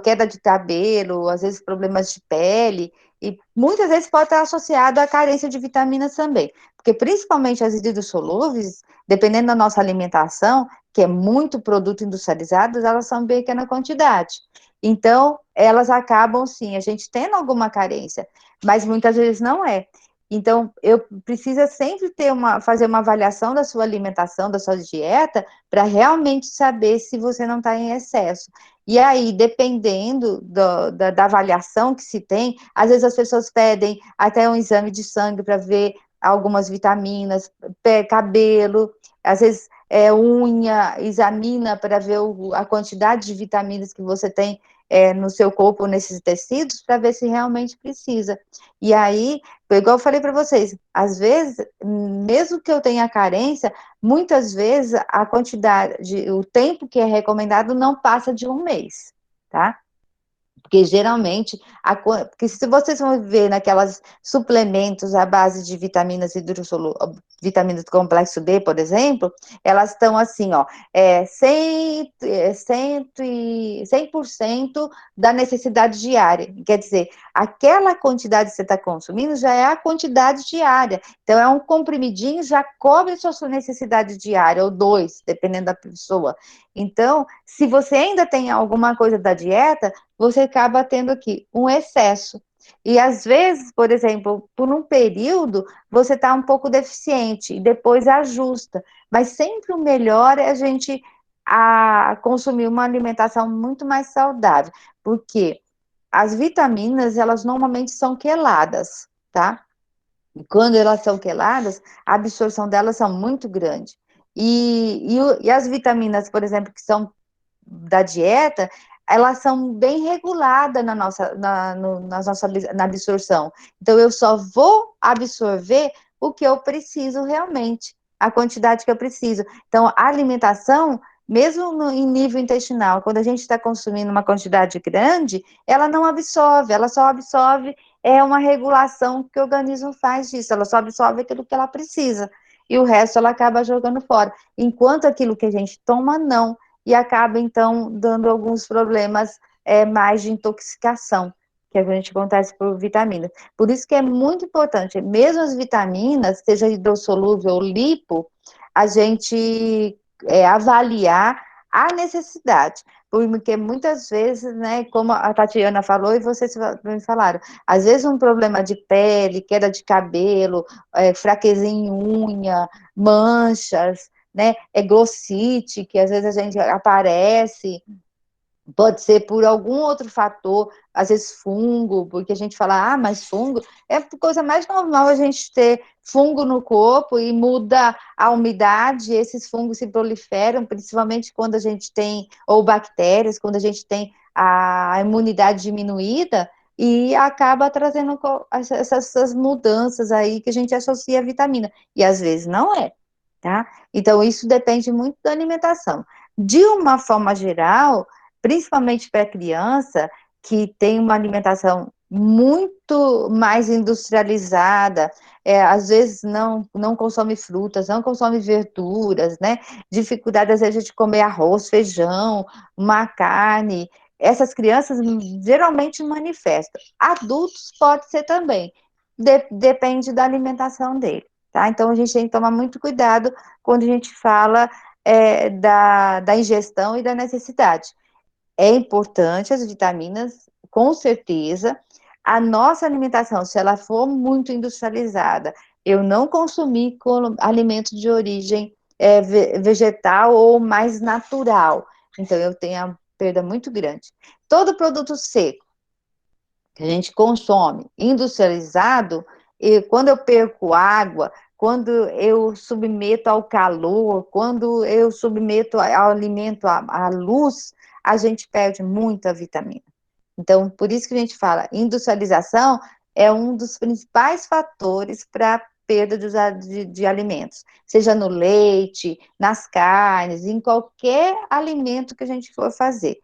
Speaker 1: queda de cabelo, às vezes problemas de pele, e muitas vezes pode estar associado à carência de vitaminas também, porque principalmente as hidrossolúveis, dependendo da nossa alimentação, que é muito produto industrializado, elas são bem pequena quantidade. Então, elas acabam, sim, a gente tendo alguma carência, mas muitas vezes não é. Então, eu precisa sempre fazer uma avaliação da sua alimentação, da sua dieta, para realmente saber se você não está em excesso. E aí, dependendo da avaliação que se tem, às vezes as pessoas pedem até um exame de sangue para ver algumas vitaminas, cabelo, às vezes unha, examina para ver a quantidade de vitaminas que você tem no seu corpo, nesses tecidos, para ver se realmente precisa. E aí, igual eu falei para vocês, às vezes, mesmo que eu tenha carência, muitas vezes a quantidade, o tempo que é recomendado não passa de um mês, tá? Porque geralmente, porque se vocês vão ver naquelas suplementos à base de vitaminas vitaminas do complexo B, por exemplo, elas estão assim, ó, 100% da necessidade diária. Quer dizer, aquela quantidade que você está consumindo já é a quantidade diária. Então, é um comprimidinho, já cobre a sua necessidade diária, ou dois, dependendo da pessoa. Então, se você ainda tem alguma coisa da dieta, você acaba tendo aqui um excesso. E às vezes, por exemplo, por um período, você está um pouco deficiente e depois ajusta. Mas sempre o melhor é a gente consumir uma alimentação muito mais saudável, porque as vitaminas, elas normalmente são queladas, tá? E quando elas são queladas, a absorção delas são muito grande. E as vitaminas, por exemplo, que são da dieta, elas são bem reguladas na absorção. Então, eu só vou absorver o que eu preciso realmente, a quantidade que eu preciso. Então, a alimentação, mesmo em nível intestinal, quando a gente está consumindo uma quantidade grande, ela não absorve, ela só absorve, é uma regulação que o organismo faz disso, ela só absorve aquilo que ela precisa, e o resto ela acaba jogando fora. Enquanto aquilo que a gente toma, não, e acaba, então, dando alguns problemas mais de intoxicação, que a gente acontece por vitaminas. Por isso que é muito importante, mesmo as vitaminas, seja hidrossolúvel ou lipo, a gente avaliar a necessidade, porque muitas vezes, né, como a Tatiana falou e vocês me falaram, às vezes um problema de pele, queda de cabelo, fraqueza em unha, manchas, né? Glossite, que às vezes a gente aparece, pode ser por algum outro fator, às vezes fungo, porque a gente fala, mas fungo é a coisa mais normal a gente ter fungo no corpo e muda a umidade, esses fungos se proliferam, principalmente quando a gente tem, ou bactérias, quando a gente tem a imunidade diminuída, e acaba trazendo essas mudanças aí que a gente associa à vitamina, e às vezes não é, tá? Então, isso depende muito da alimentação. De uma forma geral, principalmente para criança, que tem uma alimentação muito mais industrializada, às vezes não consome frutas, não consome verduras, né? Dificuldade, às vezes, de comer arroz, feijão, uma carne. Essas crianças geralmente manifestam. Adultos pode ser também, depende da alimentação dele, tá? Então, a gente tem que tomar muito cuidado quando a gente fala da ingestão e da necessidade. É importante as vitaminas, com certeza. A nossa alimentação, se ela for muito industrializada, eu não consumir alimento de origem vegetal ou mais natural. Então, eu tenho a perda muito grande. Todo produto seco que a gente consome, industrializado, e quando eu perco água, quando eu submeto ao calor, quando eu submeto ao alimento à luz, a gente perde muita vitamina. Então, por isso que a gente fala, industrialização é um dos principais fatores para perda de alimentos, seja no leite, nas carnes, em qualquer alimento que a gente for fazer.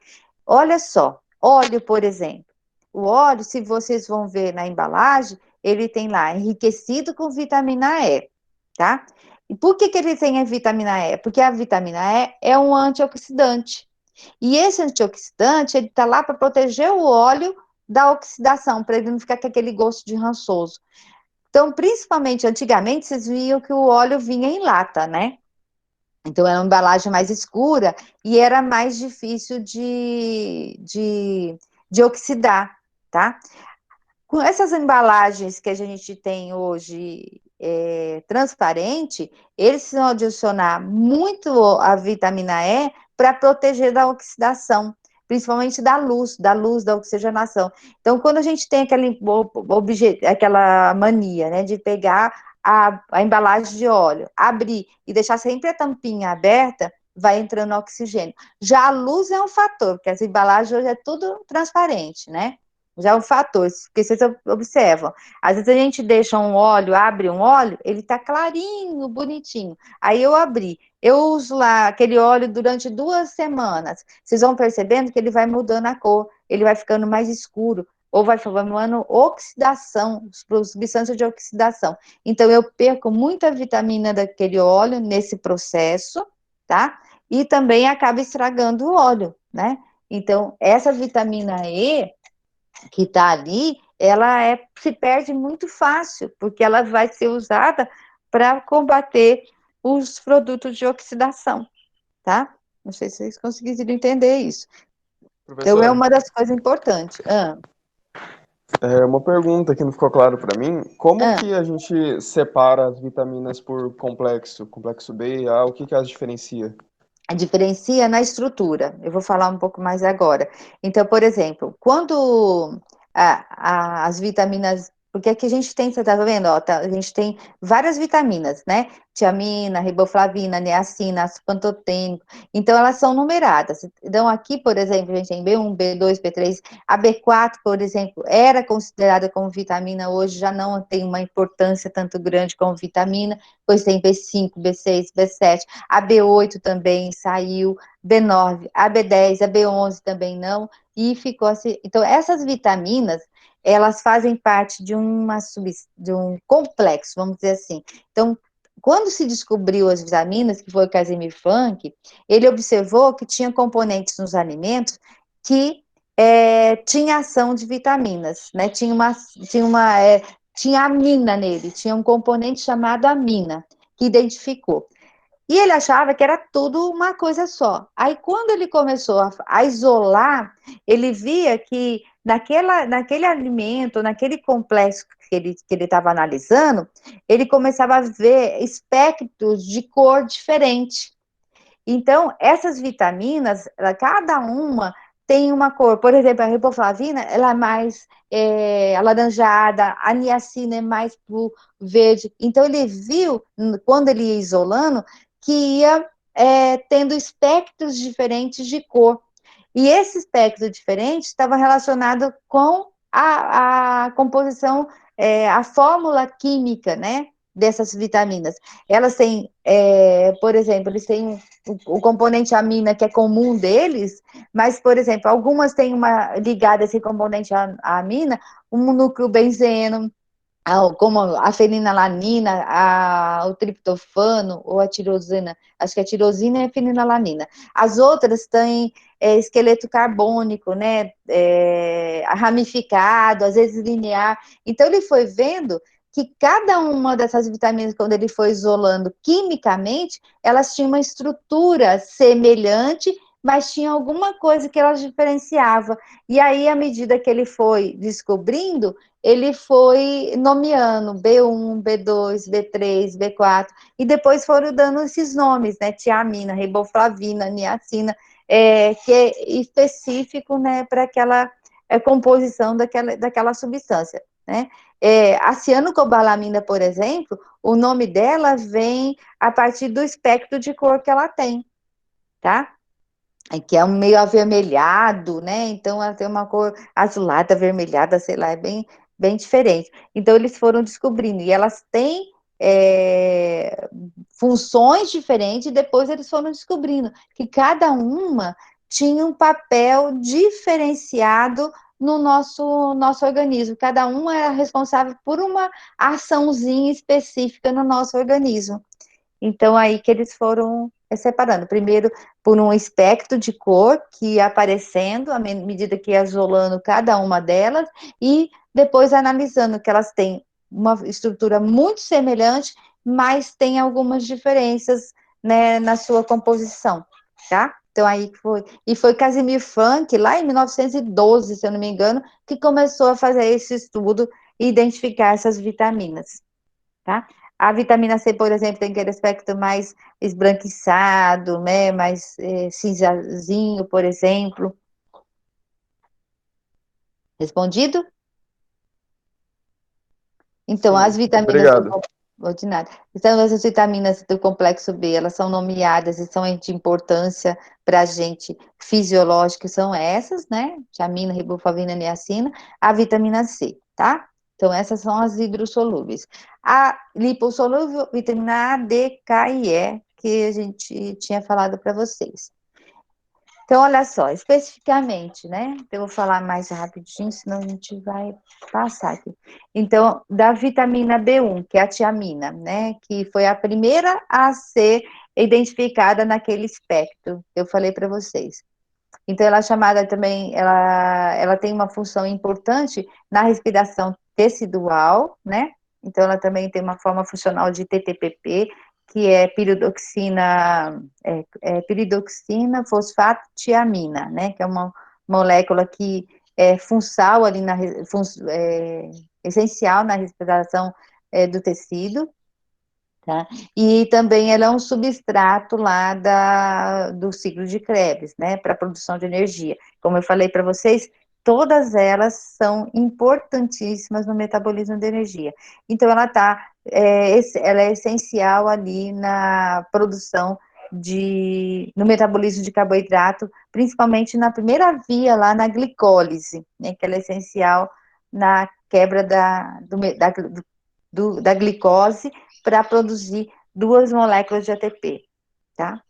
Speaker 1: Olha só, óleo, por exemplo. O óleo, se vocês vão ver na embalagem, ele tem lá enriquecido com vitamina E, tá? E por que ele tem a vitamina E? Porque a vitamina E é um antioxidante. E esse antioxidante, ele está lá para proteger o óleo da oxidação, para ele não ficar com aquele gosto de rançoso. Então, principalmente antigamente, vocês viam que o óleo vinha em lata, né? Então, era uma embalagem mais escura e era mais difícil de oxidar, tá? Com essas embalagens que a gente tem hoje transparente, eles vão adicionar muito a vitamina E para proteger da oxidação, principalmente da luz, da oxigenação. Então, quando a gente tem aquela mania, né, de pegar a embalagem de óleo, abrir e deixar sempre a tampinha aberta, vai entrando oxigênio. Já a luz é um fator, porque as embalagens hoje é tudo transparente, né? Já é um fator, porque vocês observam. Às vezes a gente deixa um óleo, abre um óleo, ele tá clarinho, bonitinho. Aí eu abri, eu uso lá aquele óleo durante 2 semanas. Vocês vão percebendo que ele vai mudando a cor, ele vai ficando mais escuro, ou vai formando oxidação, substância de oxidação. Então eu perco muita vitamina daquele óleo nesse processo, tá? E também acaba estragando o óleo, né? Então, essa vitamina E que está ali, se perde muito fácil, porque ela vai ser usada para combater os produtos de oxidação, tá? Não sei se vocês conseguiram entender isso. Então, é
Speaker 6: Professora,
Speaker 1: uma das coisas importantes.
Speaker 6: uma pergunta que não ficou claro para mim. Como
Speaker 1: Ah.
Speaker 6: que a gente separa as vitaminas por complexo, complexo B, A, o que que as diferencia?
Speaker 1: Diferencia na estrutura. Eu vou falar um pouco mais agora. Então, por exemplo, quando as vitaminas, porque aqui a gente tem, você está vendo, ó, a gente tem várias vitaminas, né? Tiamina, riboflavina, niacina, ácido pantotênico. Então, elas são numeradas. Então, aqui, por exemplo, a gente tem B1, B2, B3, a B4, por exemplo, era considerada como vitamina, hoje já não tem uma importância tanto grande como vitamina, pois tem B5, B6, B7. A B8 também saiu, B9, a B10, a B11 também não, e ficou assim. Então, essas vitaminas, elas fazem parte de um complexo, vamos dizer assim. Então, quando se descobriu as vitaminas, que foi o Casimir Funk, ele observou que tinha componentes nos alimentos que tinha ação de vitaminas, né? Tinha amina nele, tinha um componente chamado amina, que identificou. E ele achava que era tudo uma coisa só. Aí, quando ele começou a isolar, ele via que naquele alimento, naquele complexo que ele estava analisando, ele começava a ver espectros de cor diferente. Então, essas vitaminas, cada uma tem uma cor. Por exemplo, a riboflavina, ela é mais alaranjada, a niacina é mais pro verde. Então, ele viu, quando ele ia isolando, que ia tendo espectros diferentes de cor. E esse espectro diferente estava relacionado com a composição, a fórmula química, né, dessas vitaminas. Elas têm, por exemplo, eles têm o componente amina, que é comum deles, mas, por exemplo, algumas têm uma ligada a esse componente amina, um núcleo benzeno, como a fenilalanina, o triptofano ou a tirosina, acho que a tirosina é a fenilalanina. As outras têm esqueleto carbônico, né, ramificado, às vezes linear. Então, ele foi vendo que cada uma dessas vitaminas, quando ele foi isolando quimicamente, elas tinham uma estrutura semelhante, mas tinha alguma coisa que elas diferenciava. E aí, à medida que ele foi descobrindo, ele foi nomeando B1, B2, B3, B4, e depois foram dando esses nomes, né, tiamina, riboflavina, niacina, que é específico, né, para aquela composição daquela substância, né. A cianocobalamina, por exemplo, o nome dela vem a partir do espectro de cor que ela tem, tá? Que é um meio avermelhado, né? Então ela tem uma cor azulada, avermelhada, sei lá, bem diferentes. Então, eles foram descobrindo, e elas têm funções diferentes, e depois eles foram descobrindo que cada uma tinha um papel diferenciado no nosso organismo. Cada uma era responsável por uma açãozinha específica no nosso organismo. Então, aí que eles foram separando. Primeiro, por um espectro de cor que ia aparecendo, à medida que ia isolando cada uma delas, e depois analisando que elas têm uma estrutura muito semelhante, mas tem algumas diferenças, né, na sua composição, tá? Então, aí foi. E foi Casimir Frank, lá em 1912, se eu não me engano, que começou a fazer esse estudo e identificar essas vitaminas, tá? A vitamina C, por exemplo, tem aquele aspecto mais esbranquiçado, né, mais cinzazinho, por exemplo. Respondido? Então, as
Speaker 6: Sim,
Speaker 1: vitaminas
Speaker 6: obrigado.
Speaker 1: ordinárias. Então, as vitaminas do complexo B, elas são nomeadas e são de importância para a gente fisiológica, são essas, né? Tiamina, riboflavina, niacina, a vitamina C, tá? Então, essas são as hidrossolúveis. A lipossolúvel, vitamina A, D, K e E, que a gente tinha falado para vocês. Então, olha só, especificamente, né? Eu vou falar mais rapidinho, senão a gente vai passar aqui. Então, da vitamina B1, que é a tiamina, né? Que foi a primeira a ser identificada naquele espectro que eu falei para vocês. Então, ela é chamada também, ela tem uma função importante na respiração tecidual, né? Então, ela também tem uma forma funcional de TTPP, que é piridoxina fosfato tiamina, né? Que é uma molécula que é funcional ali essencial na respiração do tecido. Tá? E também ela é um substrato lá do ciclo de Krebs, né, para a produção de energia. Como eu falei para vocês, todas elas são importantíssimas no metabolismo da energia. Então, ela é essencial ali na produção no metabolismo de carboidrato, principalmente na primeira via lá na glicólise, né, que ela é essencial na quebra da glicose para produzir 2 moléculas de ATP, tá?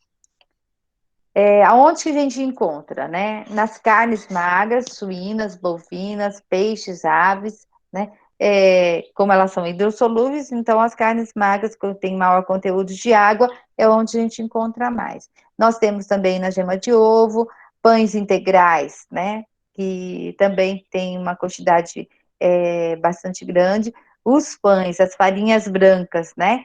Speaker 1: Aonde que a gente encontra, né? Nas carnes magras, suínas, bovinas, peixes, aves, né? Como elas são hidrossolúveis, então as carnes magras, que têm maior conteúdo de água, é onde a gente encontra mais. Nós temos também na gema de ovo, pães integrais, né? Que também tem uma quantidade bastante grande. Os pães, as farinhas brancas, né?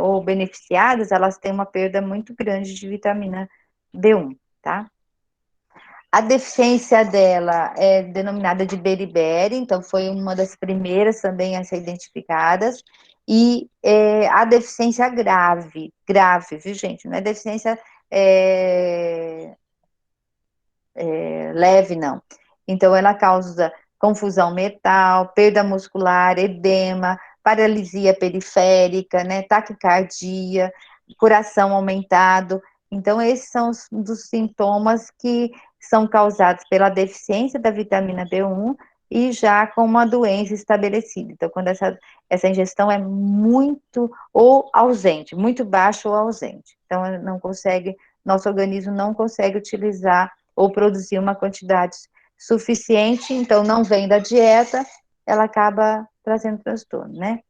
Speaker 1: Ou beneficiadas, elas têm uma perda muito grande de vitamina B1, tá? A deficiência dela é denominada de beriberi, então foi uma das primeiras também a ser identificadas, e a deficiência grave, viu, gente? Não é deficiência leve, não. Então, ela causa confusão mental, perda muscular, edema, paralisia periférica, né, taquicardia, coração aumentado. Então, esses são dos sintomas que são causados pela deficiência da vitamina B1 e já com uma doença estabelecida. Então, quando essa ingestão é muito ou ausente, muito baixa ou ausente. Então, nosso organismo não consegue utilizar ou produzir uma quantidade suficiente, então não vem da dieta, ela acaba trazendo transtorno, né?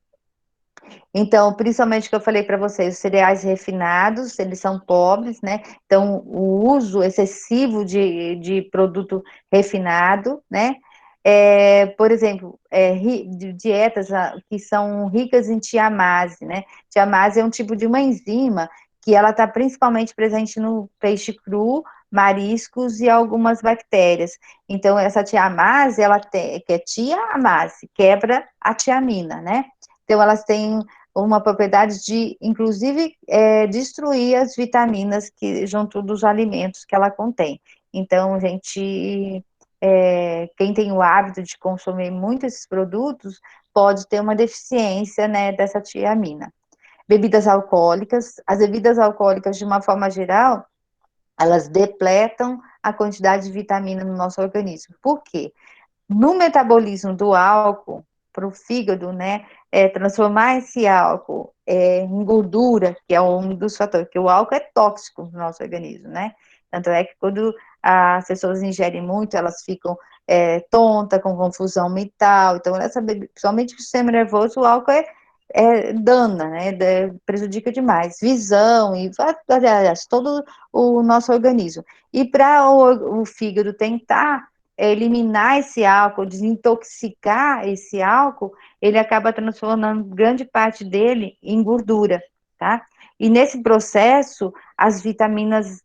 Speaker 1: Então, principalmente o que eu falei para vocês, os cereais refinados, eles são pobres, né? Então, o uso excessivo de produto refinado, né? Por exemplo, dietas que são ricas em tiamase, né? Tiamase é um tipo de uma enzima que ela está principalmente presente no peixe cru, mariscos e algumas bactérias. Então, essa tiamase, que é tiamase, quebra a tiamina, né? Então, elas têm uma propriedade de, inclusive, destruir as vitaminas junto dos alimentos que ela contém. Então, quem tem o hábito de consumir muito esses produtos pode ter uma deficiência, né, dessa tiamina. Bebidas alcoólicas, as bebidas alcoólicas, de uma forma geral, elas depletam a quantidade de vitamina no nosso organismo. Por quê? no metabolismo do álcool, para o fígado, né, transformar esse álcool em gordura, que é um dos fatores, porque o álcool é tóxico no nosso organismo, né? Tanto é que quando as pessoas ingerem muito, elas ficam tontas, com confusão mental. Então, principalmente o sistema nervoso, o álcool dana, né? Prejudica demais. Visão e, aliás, todo o nosso organismo. E para o fígado tentar eliminar esse álcool, desintoxicar esse álcool, ele acaba transformando grande parte dele em gordura, tá? E nesse processo, as vitaminas,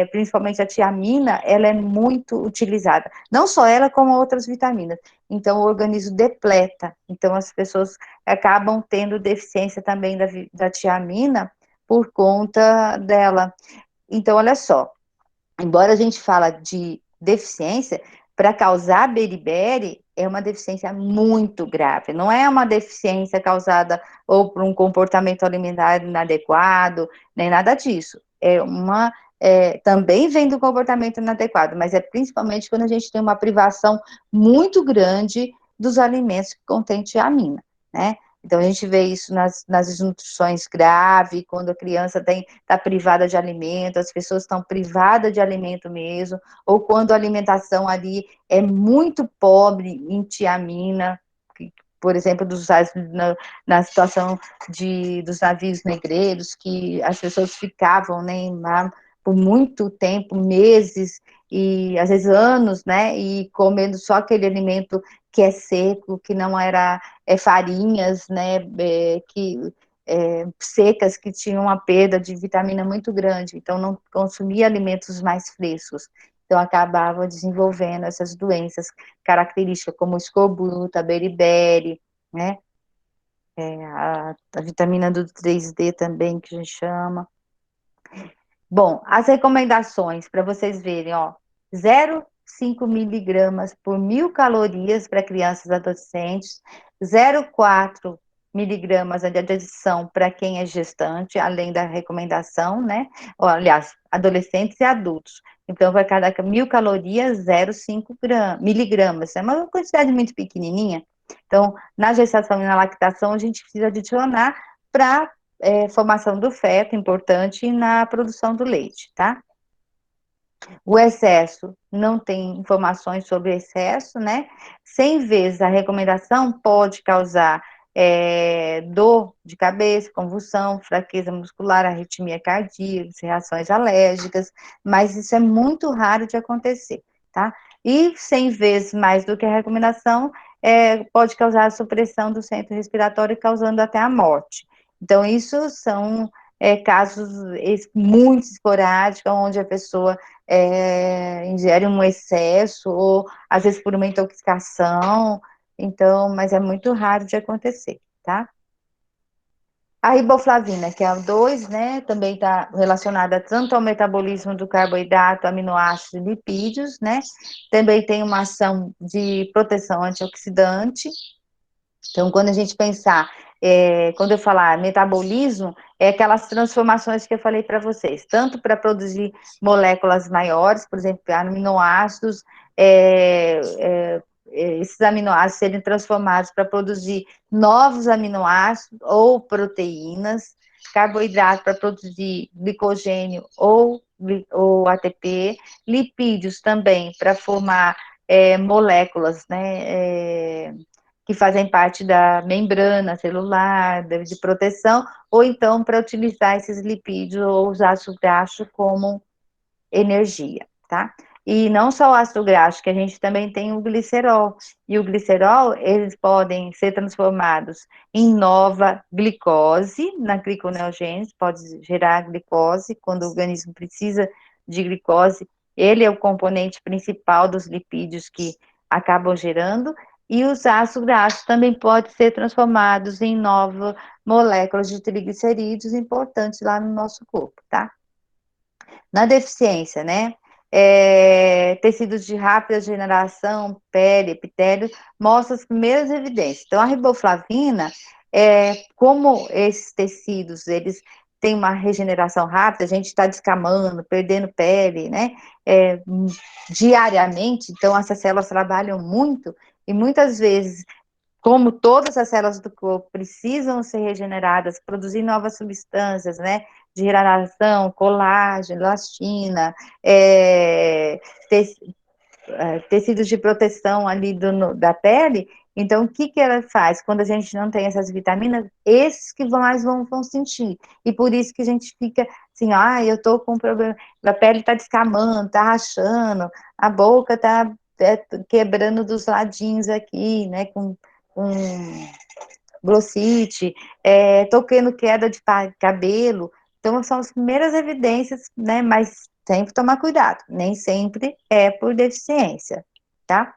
Speaker 1: principalmente a tiamina, ela é muito utilizada. Não só ela, como outras vitaminas. Então, o organismo depleta. Então, as pessoas acabam tendo deficiência também da tiamina por conta dela. Então, olha só, embora a gente fala de deficiência, para causar beriberi é uma deficiência muito grave. Não é uma deficiência causada ou por um comportamento alimentar inadequado, nem nada disso. Também vem do comportamento inadequado, mas é principalmente quando a gente tem uma privação muito grande dos alimentos que contêm tiamina, né? Então, a gente vê isso nas desnutrições graves, quando a criança está privada de alimento, as pessoas estão privadas de alimento mesmo, ou quando a alimentação ali é muito pobre em tiamina, por exemplo, na situação dos navios negreiros, que as pessoas ficavam, né, por muito tempo, meses, e às vezes anos, né, e comendo só aquele alimento que é seco, que não era farinhas, né, secas, que tinham uma perda de vitamina muito grande, então não consumia alimentos mais frescos, então acabava desenvolvendo essas doenças características, como escorbuto, beriberi, né, a vitamina do 3D também, que a gente chama. Bom, as recomendações, para vocês verem, ó, 0,5 miligramas por 1.000 calorias para crianças e adolescentes, 0,4 miligramas de adição para quem é gestante, além da recomendação, né? Ou, aliás, adolescentes e adultos. Então, para cada 1.000 calorias, 0,5 miligramas. É uma quantidade muito pequenininha. Então, na gestação e na lactação, a gente precisa adicionar para formação do feto, importante, e na produção do leite, tá? O excesso, não tem informações sobre excesso, né? 100 vezes a recomendação pode causar dor de cabeça, convulsão, fraqueza muscular, arritmia cardíaca, reações alérgicas, mas isso é muito raro de acontecer, tá? E 100 vezes mais do que a recomendação, pode causar supressão do centro respiratório, causando até a morte. Então, isso são casos muito esporádicos, onde a pessoa ingere um excesso, ou às vezes por uma intoxicação, então, mas é muito raro de acontecer, tá? A riboflavina, que é o 2, né, também está relacionada tanto ao metabolismo do carboidrato, aminoácidos e lipídios, né, também tem uma ação de proteção antioxidante. Então, quando a gente pensar, quando eu falar metabolismo, é aquelas transformações que eu falei para vocês, tanto para produzir moléculas maiores, por exemplo, aminoácidos, esses aminoácidos serem transformados para produzir novos aminoácidos ou proteínas, carboidrato para produzir glicogênio ou ATP, lipídios também para formar moléculas, né, que fazem parte da membrana celular, de proteção, ou então para utilizar esses lipídios ou os ácidos graxos como energia, tá? E não só o ácido graxo, que a gente também tem o glicerol. E o glicerol, eles podem ser transformados em nova glicose, na gliconeogênese, pode gerar glicose, quando o organismo precisa de glicose, ele é o componente principal dos lipídios que acabam gerando, e os ácidos graxos também podem ser transformados em novas moléculas de triglicerídeos importantes lá no nosso corpo, tá? Na deficiência, né? Tecidos de rápida generação, pele, epitélio, mostra as primeiras evidências. Então, a riboflavina, como esses tecidos, eles tem uma regeneração rápida, a gente está descamando, perdendo pele, né, diariamente, então essas células trabalham muito, e muitas vezes, como todas as células do corpo precisam ser regeneradas, produzir novas substâncias, né, de regeneração, colágeno, elastina, tecidos de proteção ali da pele. Então, o que ela faz? Quando a gente não tem essas vitaminas, esses que mais vão sentir. E por isso que a gente fica assim, eu tô com um problema, a pele tá descamando, tá rachando, a boca tá quebrando dos ladinhos aqui, né, com glossite, tô tendo queda de cabelo. Então, são as primeiras evidências, né, mas sempre tomar cuidado, nem sempre é por deficiência, tá?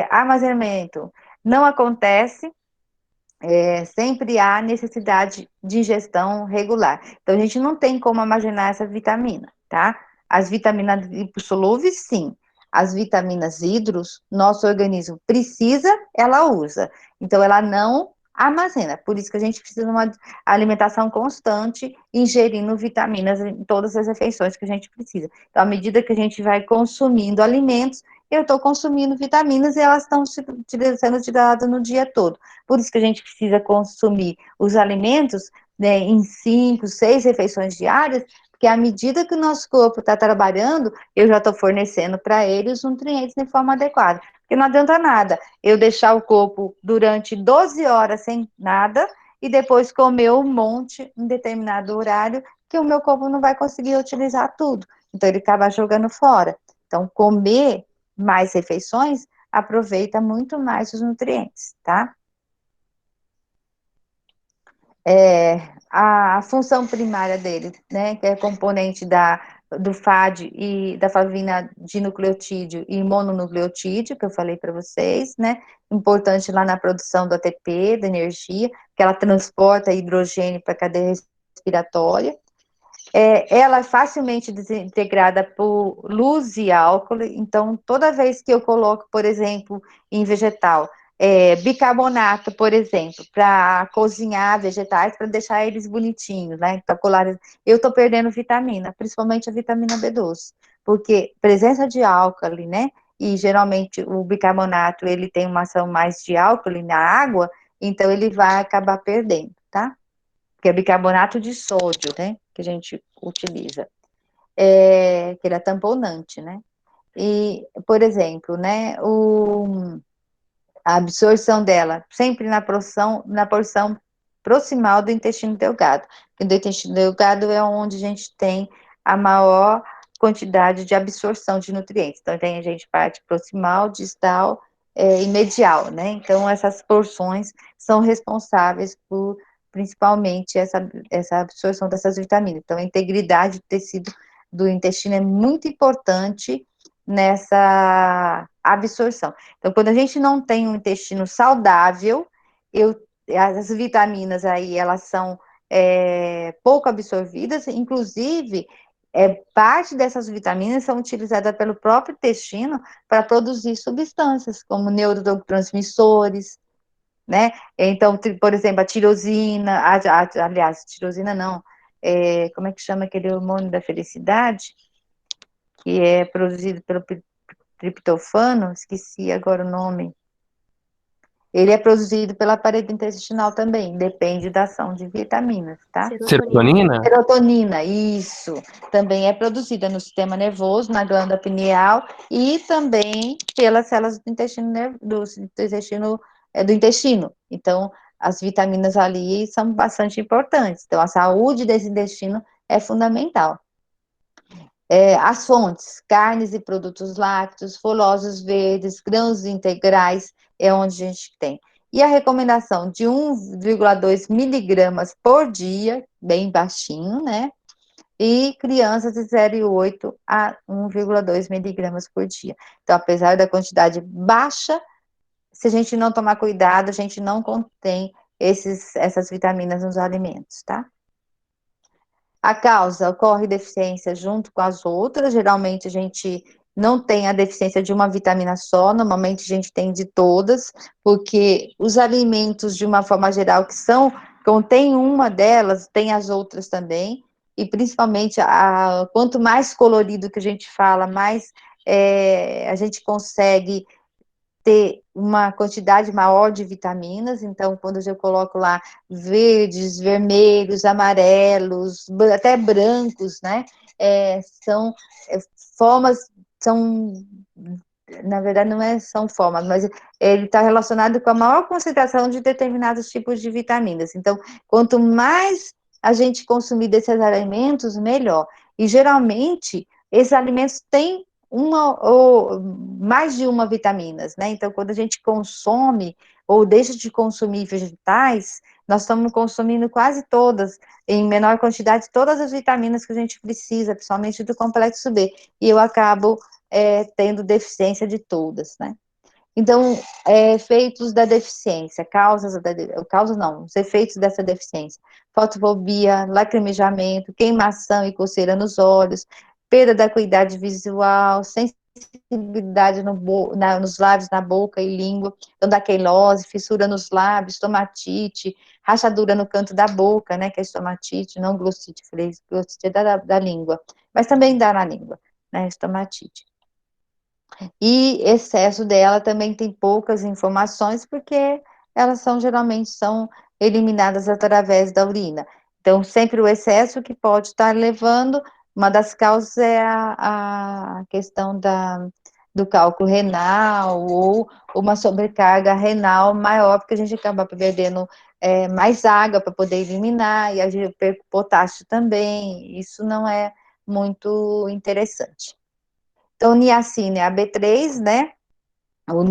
Speaker 1: Armazenamento não acontece, sempre há necessidade de ingestão regular. Então, a gente não tem como armazenar essa vitamina, tá? As vitaminas lipossolúveis, sim. As vitaminas hidros, nosso organismo precisa, ela usa. Então, ela não armazena. Por isso que a gente precisa de uma alimentação constante, ingerindo vitaminas em todas as refeições que a gente precisa. Então, à medida que a gente vai consumindo alimentos, eu estou consumindo vitaminas e elas estão sendo tiradas no dia todo. Por isso que a gente precisa consumir os alimentos, né, em 5, 6 refeições diárias, porque à medida que o nosso corpo está trabalhando, eu já estou fornecendo para ele os nutrientes de forma adequada. Porque não adianta nada eu deixar o corpo durante 12 horas sem nada e depois comer um monte em determinado horário, que o meu corpo não vai conseguir utilizar tudo. Então, ele acaba jogando fora. Então, comer mais refeições aproveita muito mais os nutrientes, tá? A função primária dele, né, que é componente do FAD e da flavina dinucleotídeo e mononucleotídeo, que eu falei para vocês, né, importante lá na produção do ATP, da energia, que ela transporta hidrogênio para a cadeia respiratória. Ela é facilmente desintegrada por luz e álcool, então toda vez que eu coloco, por exemplo, em vegetal, bicarbonato, por exemplo, para cozinhar vegetais, para deixar eles bonitinhos, né, eu estou perdendo vitamina, principalmente a vitamina B12, porque presença de álcool, né, e geralmente o bicarbonato, ele tem uma ação mais de álcool na água, então ele vai acabar perdendo, tá? Que é bicarbonato de sódio, né, que a gente utiliza, que ele é tamponante, né, e, por exemplo, né, a absorção dela, sempre na porção proximal do intestino delgado, e do intestino delgado é onde a gente tem a maior quantidade de absorção de nutrientes, então tem a gente parte proximal, distal, e medial, né, então essas porções são responsáveis por principalmente essa absorção dessas vitaminas. Então, a integridade do tecido do intestino é muito importante nessa absorção. Então, quando a gente não tem um intestino saudável, as vitaminas aí, elas são pouco absorvidas, inclusive, parte dessas vitaminas são utilizadas pelo próprio intestino para produzir substâncias, como neurotransmissores, né? Então, por exemplo, a tirosina, aliás, tirosina não, como é que chama aquele hormônio da felicidade, que é produzido pelo triptofano, esqueci agora o nome. Ele é produzido pela parede intestinal também, depende da ação de vitaminas, tá?
Speaker 3: Serotonina?
Speaker 1: Serotonina, isso, também é produzida no sistema nervoso, na glândula pineal e também pelas células do intestino. Então, as vitaminas ali são bastante importantes. Então, a saúde desse intestino é fundamental. As fontes, carnes e produtos lácteos, folhosos verdes, grãos integrais, é onde a gente tem. E a recomendação de 1,2 miligramas por dia, bem baixinho, né? E crianças de 0,8 a 1,2 miligramas por dia. Então, apesar da quantidade baixa, se a gente não tomar cuidado, a gente não contém essas vitaminas nos alimentos, tá? A causa ocorre deficiência junto com as outras, geralmente a gente não tem a deficiência de uma vitamina só, normalmente a gente tem de todas, porque os alimentos, de uma forma geral, que são contém uma delas, tem as outras também, e principalmente, quanto mais colorido que a gente fala, mais a gente consegue ter uma quantidade maior de vitaminas. Então, quando eu coloco lá verdes, vermelhos, amarelos, até brancos, né, são formas, na verdade não são formas, mas ele está relacionado com a maior concentração de determinados tipos de vitaminas. Então, quanto mais a gente consumir desses alimentos, melhor. E, geralmente, esses alimentos têm uma ou mais de uma vitaminas, né? Então, quando a gente consome ou deixa de consumir vegetais, nós estamos consumindo quase todas, em menor quantidade, todas as vitaminas que a gente precisa, principalmente do complexo B, e eu acabo tendo deficiência de todas, né? Então, efeitos da deficiência, causas não, os efeitos dessa deficiência: fotofobia, lacrimejamento, queimação e coceira nos olhos, perda da acuidade visual, sensibilidade nos lábios, na boca e língua, então da queilose, fissura nos lábios, estomatite, rachadura no canto da boca, né, que é estomatite, não glossite, falei, glossite é da língua, mas também dá na língua, né, estomatite. E excesso dela também tem poucas informações, porque elas geralmente são eliminadas através da urina. Então, sempre o excesso que pode estar levando, uma das causas é a questão do cálculo renal, ou uma sobrecarga renal maior, porque a gente acaba perdendo mais água para poder eliminar, e a gente perde potássio também. Isso não é muito interessante. Então, niacina é a B3, né? O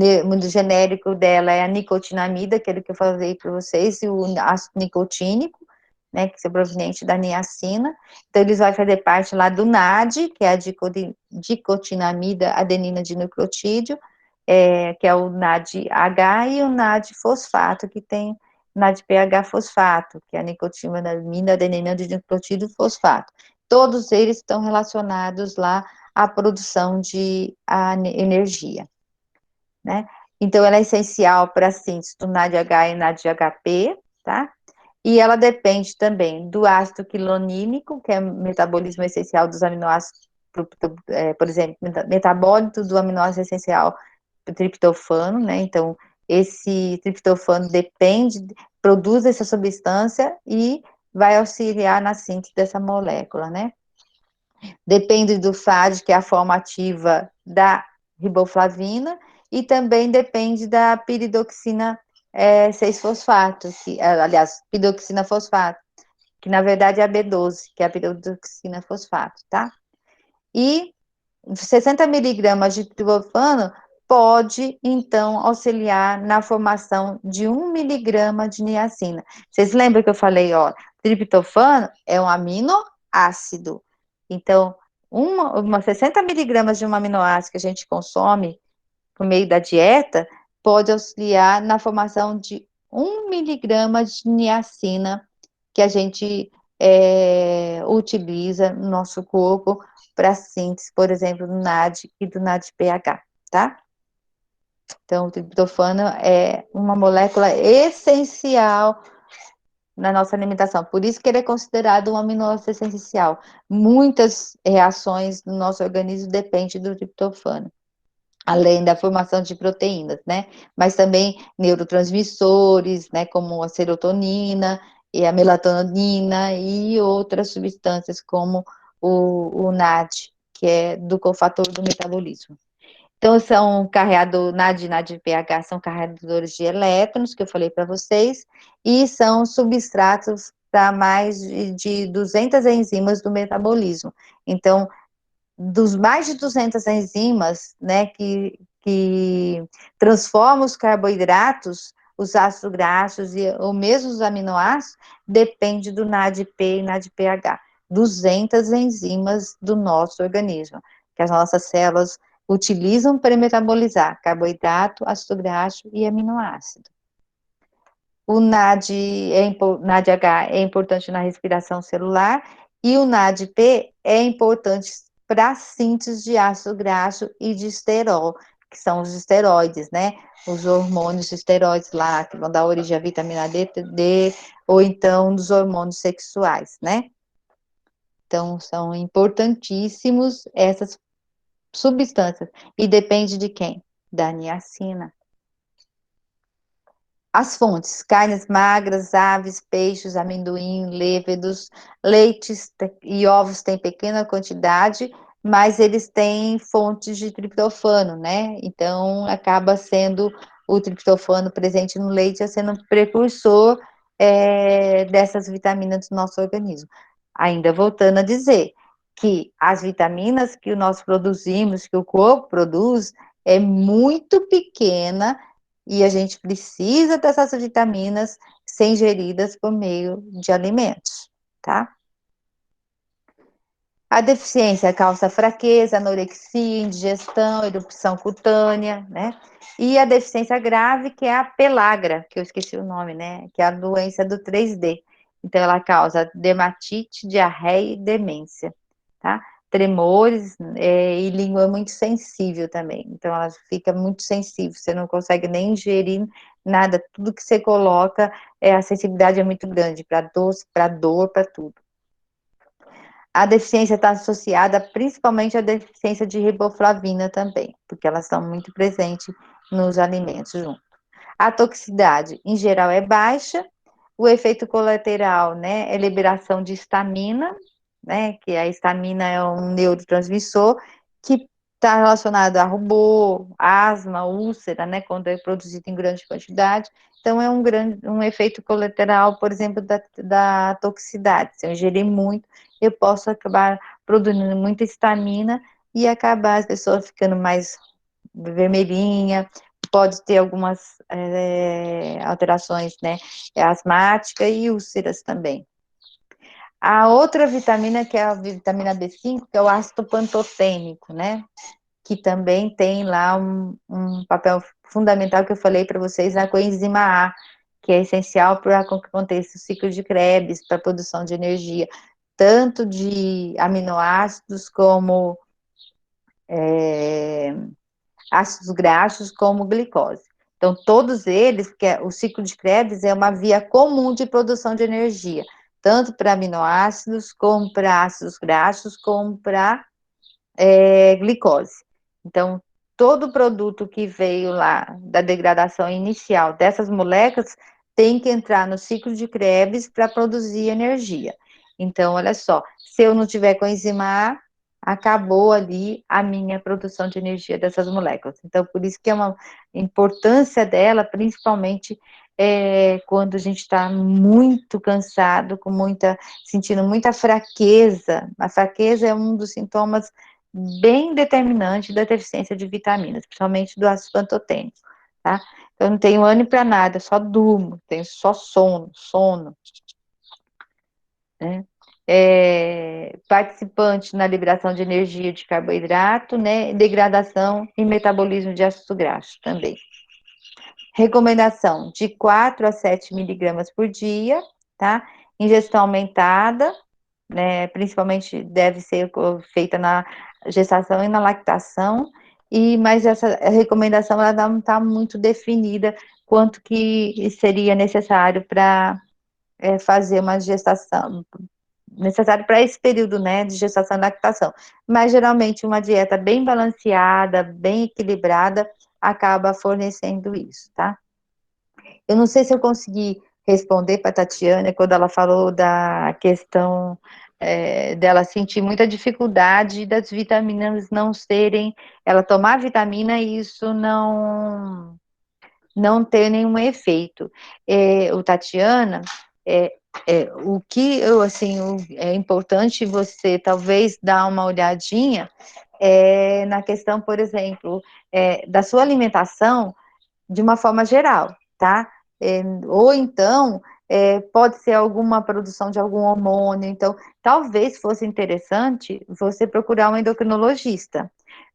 Speaker 1: genérico dela é a nicotinamida, aquele que eu falei para vocês, e o ácido nicotínico, né, que é proveniente da niacina. Então, eles vão fazer parte lá do NAD, que é a dicotinamida adenina dinucleotídeo, que é o NADH, e o NAD fosfato, que tem NADPH fosfato, que é a nicotinamida adenina dinucleotídeo fosfato. Todos eles estão relacionados lá à produção de energia, né? Então, ela é essencial para a síntese do NADH e NADHP, tá? E ela depende também do ácido quilonínico, que é o metabolismo essencial dos aminoácidos, por exemplo, metabólito do aminoácido essencial do triptofano, né? Então, esse triptofano produz essa substância e vai auxiliar na síntese dessa molécula, né? Depende do FAD, que é a forma ativa da riboflavina, e também depende da piridoxina 6-fosfato, aliás, piridoxina fosfato, que na verdade é a B12, que é a piridoxina fosfato, tá? E 60 miligramas de triptofano pode, então, auxiliar na formação de 1 miligrama de niacina. Vocês lembram que eu falei, ó, triptofano é um aminoácido. Então, 60 miligramas de um aminoácido que a gente consome por meio da dieta pode auxiliar na formação de 1 miligrama de niacina que a gente utiliza no nosso corpo para síntese, por exemplo, do NAD e do NADPH, tá? Então, o triptofano é uma molécula essencial na nossa alimentação, por isso que ele é considerado um aminoácido essencial. Muitas reações no nosso organismo dependem do triptofano, além da formação de proteínas, né? Mas também neurotransmissores, né? Como a serotonina e a melatonina e outras substâncias como o NAD, que é do cofator do metabolismo. Então, são NAD e NADPH são carregadores de elétrons, que eu falei para vocês, e são substratos para mais de 200 enzimas do metabolismo. Então, dos mais de 200 enzimas, né, que transformam os carboidratos, os ácidos graxos ou mesmo os aminoácidos, depende do NADP e NADPH. 200 enzimas do nosso organismo, que as nossas células utilizam para metabolizar carboidrato, ácido graxo e aminoácido. O NADH é importante na respiração celular e o NADP é importante para a síntese de ácido graxo e de esterol, que são os esteroides, né? Os hormônios esteroides lá, que vão dar origem à vitamina D, ou então dos hormônios sexuais, né? Então, são importantíssimos essas substâncias. E depende de quem? Da niacina. As fontes: carnes magras, aves, peixes, amendoim, levedos, leites e ovos têm pequena quantidade, mas eles têm fontes de triptofano, né? Então, acaba sendo o triptofano presente no leite, sendo um precursor dessas vitaminas do nosso organismo. Ainda voltando a dizer que as vitaminas que nós produzimos, que o corpo produz, é muito pequena, e a gente precisa dessas vitaminas ser ingeridas por meio de alimentos, tá? A deficiência causa fraqueza, anorexia, indigestão, erupção cutânea, né? E a deficiência grave, que é a pelagra, que eu esqueci o nome, né? Que é a doença do 3D. Então, ela causa dermatite, diarreia e demência, tá? Tremores, e língua muito sensível também. Então, ela fica muito sensível, você não consegue nem ingerir nada. Tudo que você coloca, a sensibilidade é muito grande para doce, para dor, para tudo. A deficiência está associada principalmente à deficiência de riboflavina também, porque elas estão muito presentes nos alimentos junto. A toxicidade, em geral, é baixa. O efeito colateral, né, é liberação de histamina, né, que a histamina é um neurotransmissor que está relacionado a rubor, asma, úlcera, né, quando é produzido em grande quantidade. Então, é um efeito colateral, por exemplo, da toxicidade. Se eu ingerir muito, eu posso acabar produzindo muita histamina e acabar as pessoas ficando mais vermelhinha, pode ter algumas alterações, né, asmática e úlceras também. A outra vitamina, que é a vitamina B5, que é o ácido pantotênico, né, que também tem lá um papel fundamental que eu falei para vocês na coenzima A, que é essencial para que aconteça o ciclo de Krebs, para a produção de energia, tanto de aminoácidos como ácidos graxos como glicose. Então, todos eles, que o ciclo de Krebs é uma via comum de produção de energia, tanto para aminoácidos, como para ácidos graxos, como para glicose. Então, todo produto que veio lá da degradação inicial dessas moléculas tem que entrar no ciclo de Krebs para produzir energia. Então, olha só, se eu não tiver coenzima A, acabou ali a minha produção de energia dessas moléculas. Então, por isso que é uma importância dela, principalmente quando a gente está muito cansado, sentindo muita fraqueza. A fraqueza é um dos sintomas bem determinante da deficiência de vitaminas, principalmente do ácido pantotênico, tá? Eu não tenho ânimo para nada, só durmo, tenho só sono, né? Participante na liberação de energia de carboidrato, né? Degradação e metabolismo de ácido graxo também. Recomendação de 4 a 7 miligramas por dia, tá? Ingestão aumentada, né? Principalmente deve ser feita na gestação e na lactação, mas essa recomendação ela não está muito definida quanto que seria necessário para fazer uma gestação, necessário para esse período, né, de gestação e lactação. Mas geralmente uma dieta bem balanceada, bem equilibrada, acaba fornecendo isso, tá? Eu não sei se eu consegui responder para a Tatiana quando ela falou da questão dela sentir muita dificuldade das vitaminas não serem, ela tomar vitamina e isso não ter nenhum efeito. O Tatiana, o que eu, assim, é importante você talvez dar uma olhadinha na questão, por exemplo, da sua alimentação de uma forma geral, tá? Ou então, pode ser alguma produção de algum hormônio, então, talvez fosse interessante você procurar um endocrinologista,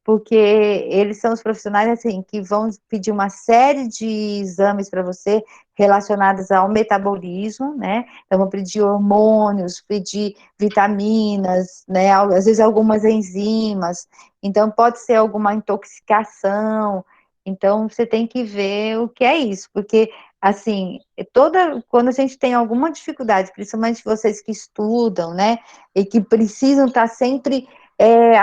Speaker 1: porque eles são os profissionais, assim, que vão pedir uma série de exames para você relacionados ao metabolismo, né? Então, vão pedir hormônios, pedir vitaminas, né? Às vezes algumas enzimas, então pode ser alguma intoxicação, então você tem que ver o que é isso, porque assim, quando a gente tem alguma dificuldade, principalmente vocês que estudam, né, e que precisam estar sempre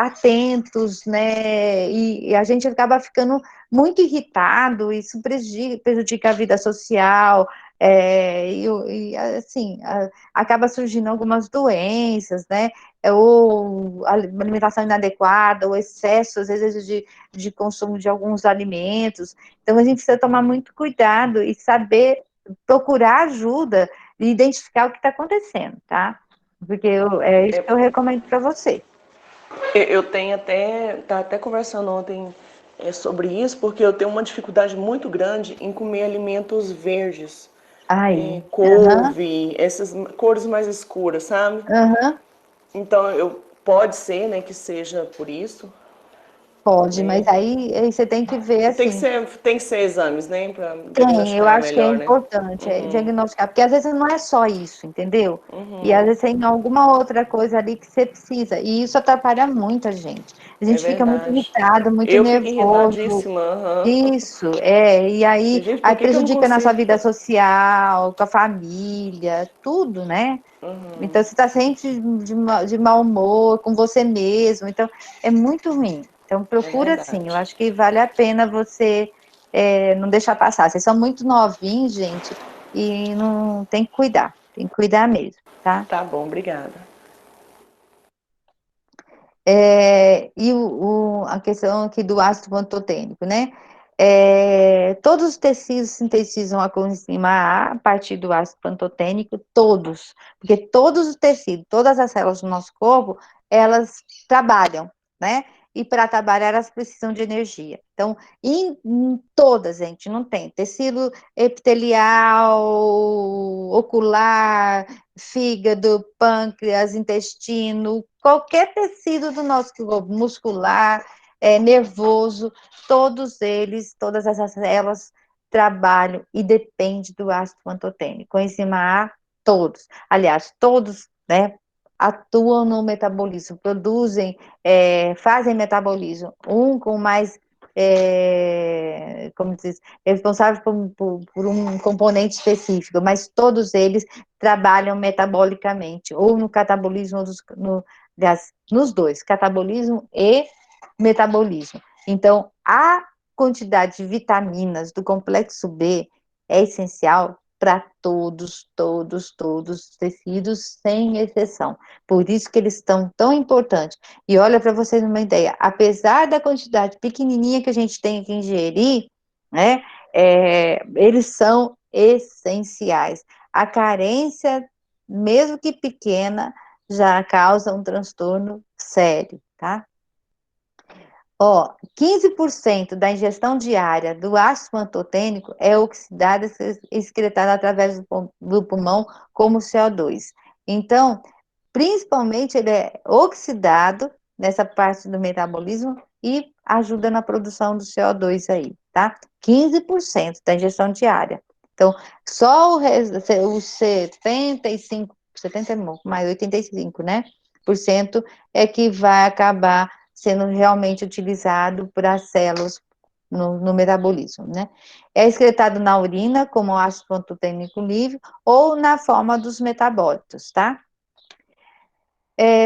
Speaker 1: atentos, né, e a gente acaba ficando muito irritado, isso prejudica a vida social, assim, acaba surgindo algumas doenças, né, ou alimentação inadequada, ou excesso, às vezes, de consumo de alguns alimentos. Então, a gente precisa tomar muito cuidado e saber procurar ajuda e identificar o que está acontecendo, tá? Porque é isso que eu recomendo para você.
Speaker 5: Eu tenho tá até conversando ontem sobre isso, porque eu tenho uma dificuldade muito grande em comer alimentos verdes.
Speaker 1: Aí,
Speaker 5: Couve, essas cores mais escuras, sabe?
Speaker 1: aham,
Speaker 5: Então, pode ser, né, que seja por isso.
Speaker 1: pode, mas aí você tem que ver, assim,
Speaker 5: Tem que ser exames, né, para
Speaker 1: eu
Speaker 5: diagnosticar
Speaker 1: acho que é
Speaker 5: melhor, né?
Speaker 1: importante diagnosticar, porque às vezes não é só isso, entendeu? E às vezes tem alguma outra coisa ali que você precisa, e isso atrapalha muito a gente. A
Speaker 5: É
Speaker 1: gente fica muito
Speaker 5: verdade.
Speaker 1: irritado, muito
Speaker 5: Eu fico
Speaker 1: nervoso,
Speaker 5: irritadíssima. Aham.
Speaker 1: isso, e aí,
Speaker 5: Gente, por que que eu não
Speaker 1: prejudica na sua
Speaker 5: consigo?
Speaker 1: vida social, com a família, tudo, né? Então, você está sempre de mau humor, com você mesmo, então, é muito ruim. Então,
Speaker 5: É
Speaker 1: procura sim, eu
Speaker 5: verdade.
Speaker 1: acho que vale a pena você não deixar passar. Vocês são muito novinhos, gente, e não tem que cuidar mesmo, tá?
Speaker 5: Tá bom, obrigada.
Speaker 1: E a questão aqui do ácido pantotênico, né? Todos os tecidos sintetizam a coenzima A partir do ácido pantotênico, todos, porque todos os tecidos, todas as células do nosso corpo, elas trabalham, né? E para trabalhar, elas precisam de energia. Então, em todas, gente, não tem tecido epitelial, ocular, fígado, pâncreas, intestino, qualquer tecido do nosso corpo, muscular, nervoso, todos eles, todas essas células trabalham e dependem do ácido pantotênico. Coenzima A, todos. Aliás, todos, né, atuam no metabolismo, produzem, fazem metabolismo, um com mais, como diz, responsável por um componente específico, mas todos eles trabalham metabolicamente, ou no catabolismo, nos dois, catabolismo e metabolismo. Então, a quantidade de vitaminas do complexo B é essencial para todos os tecidos, sem exceção. Por isso que eles estão tão importantes. E olha, para vocês uma ideia, apesar da quantidade pequenininha que a gente tem que ingerir, né, eles são essenciais. A carência, mesmo que pequena, já causa um transtorno sério, tá? 15% da ingestão diária do ácido pantotênico é oxidado e excretado através do pulmão como CO2. Então, principalmente ele é oxidado nessa parte do metabolismo e ajuda na produção do CO2 aí, tá? 15% da ingestão diária. Então, só os 75, 70 é pouco, mais 85, né? Por cento é que vai acabar sendo realmente utilizado para as células no metabolismo, né? É excretado na urina, como ácido pantotênico livre, ou na forma dos metabólitos, tá?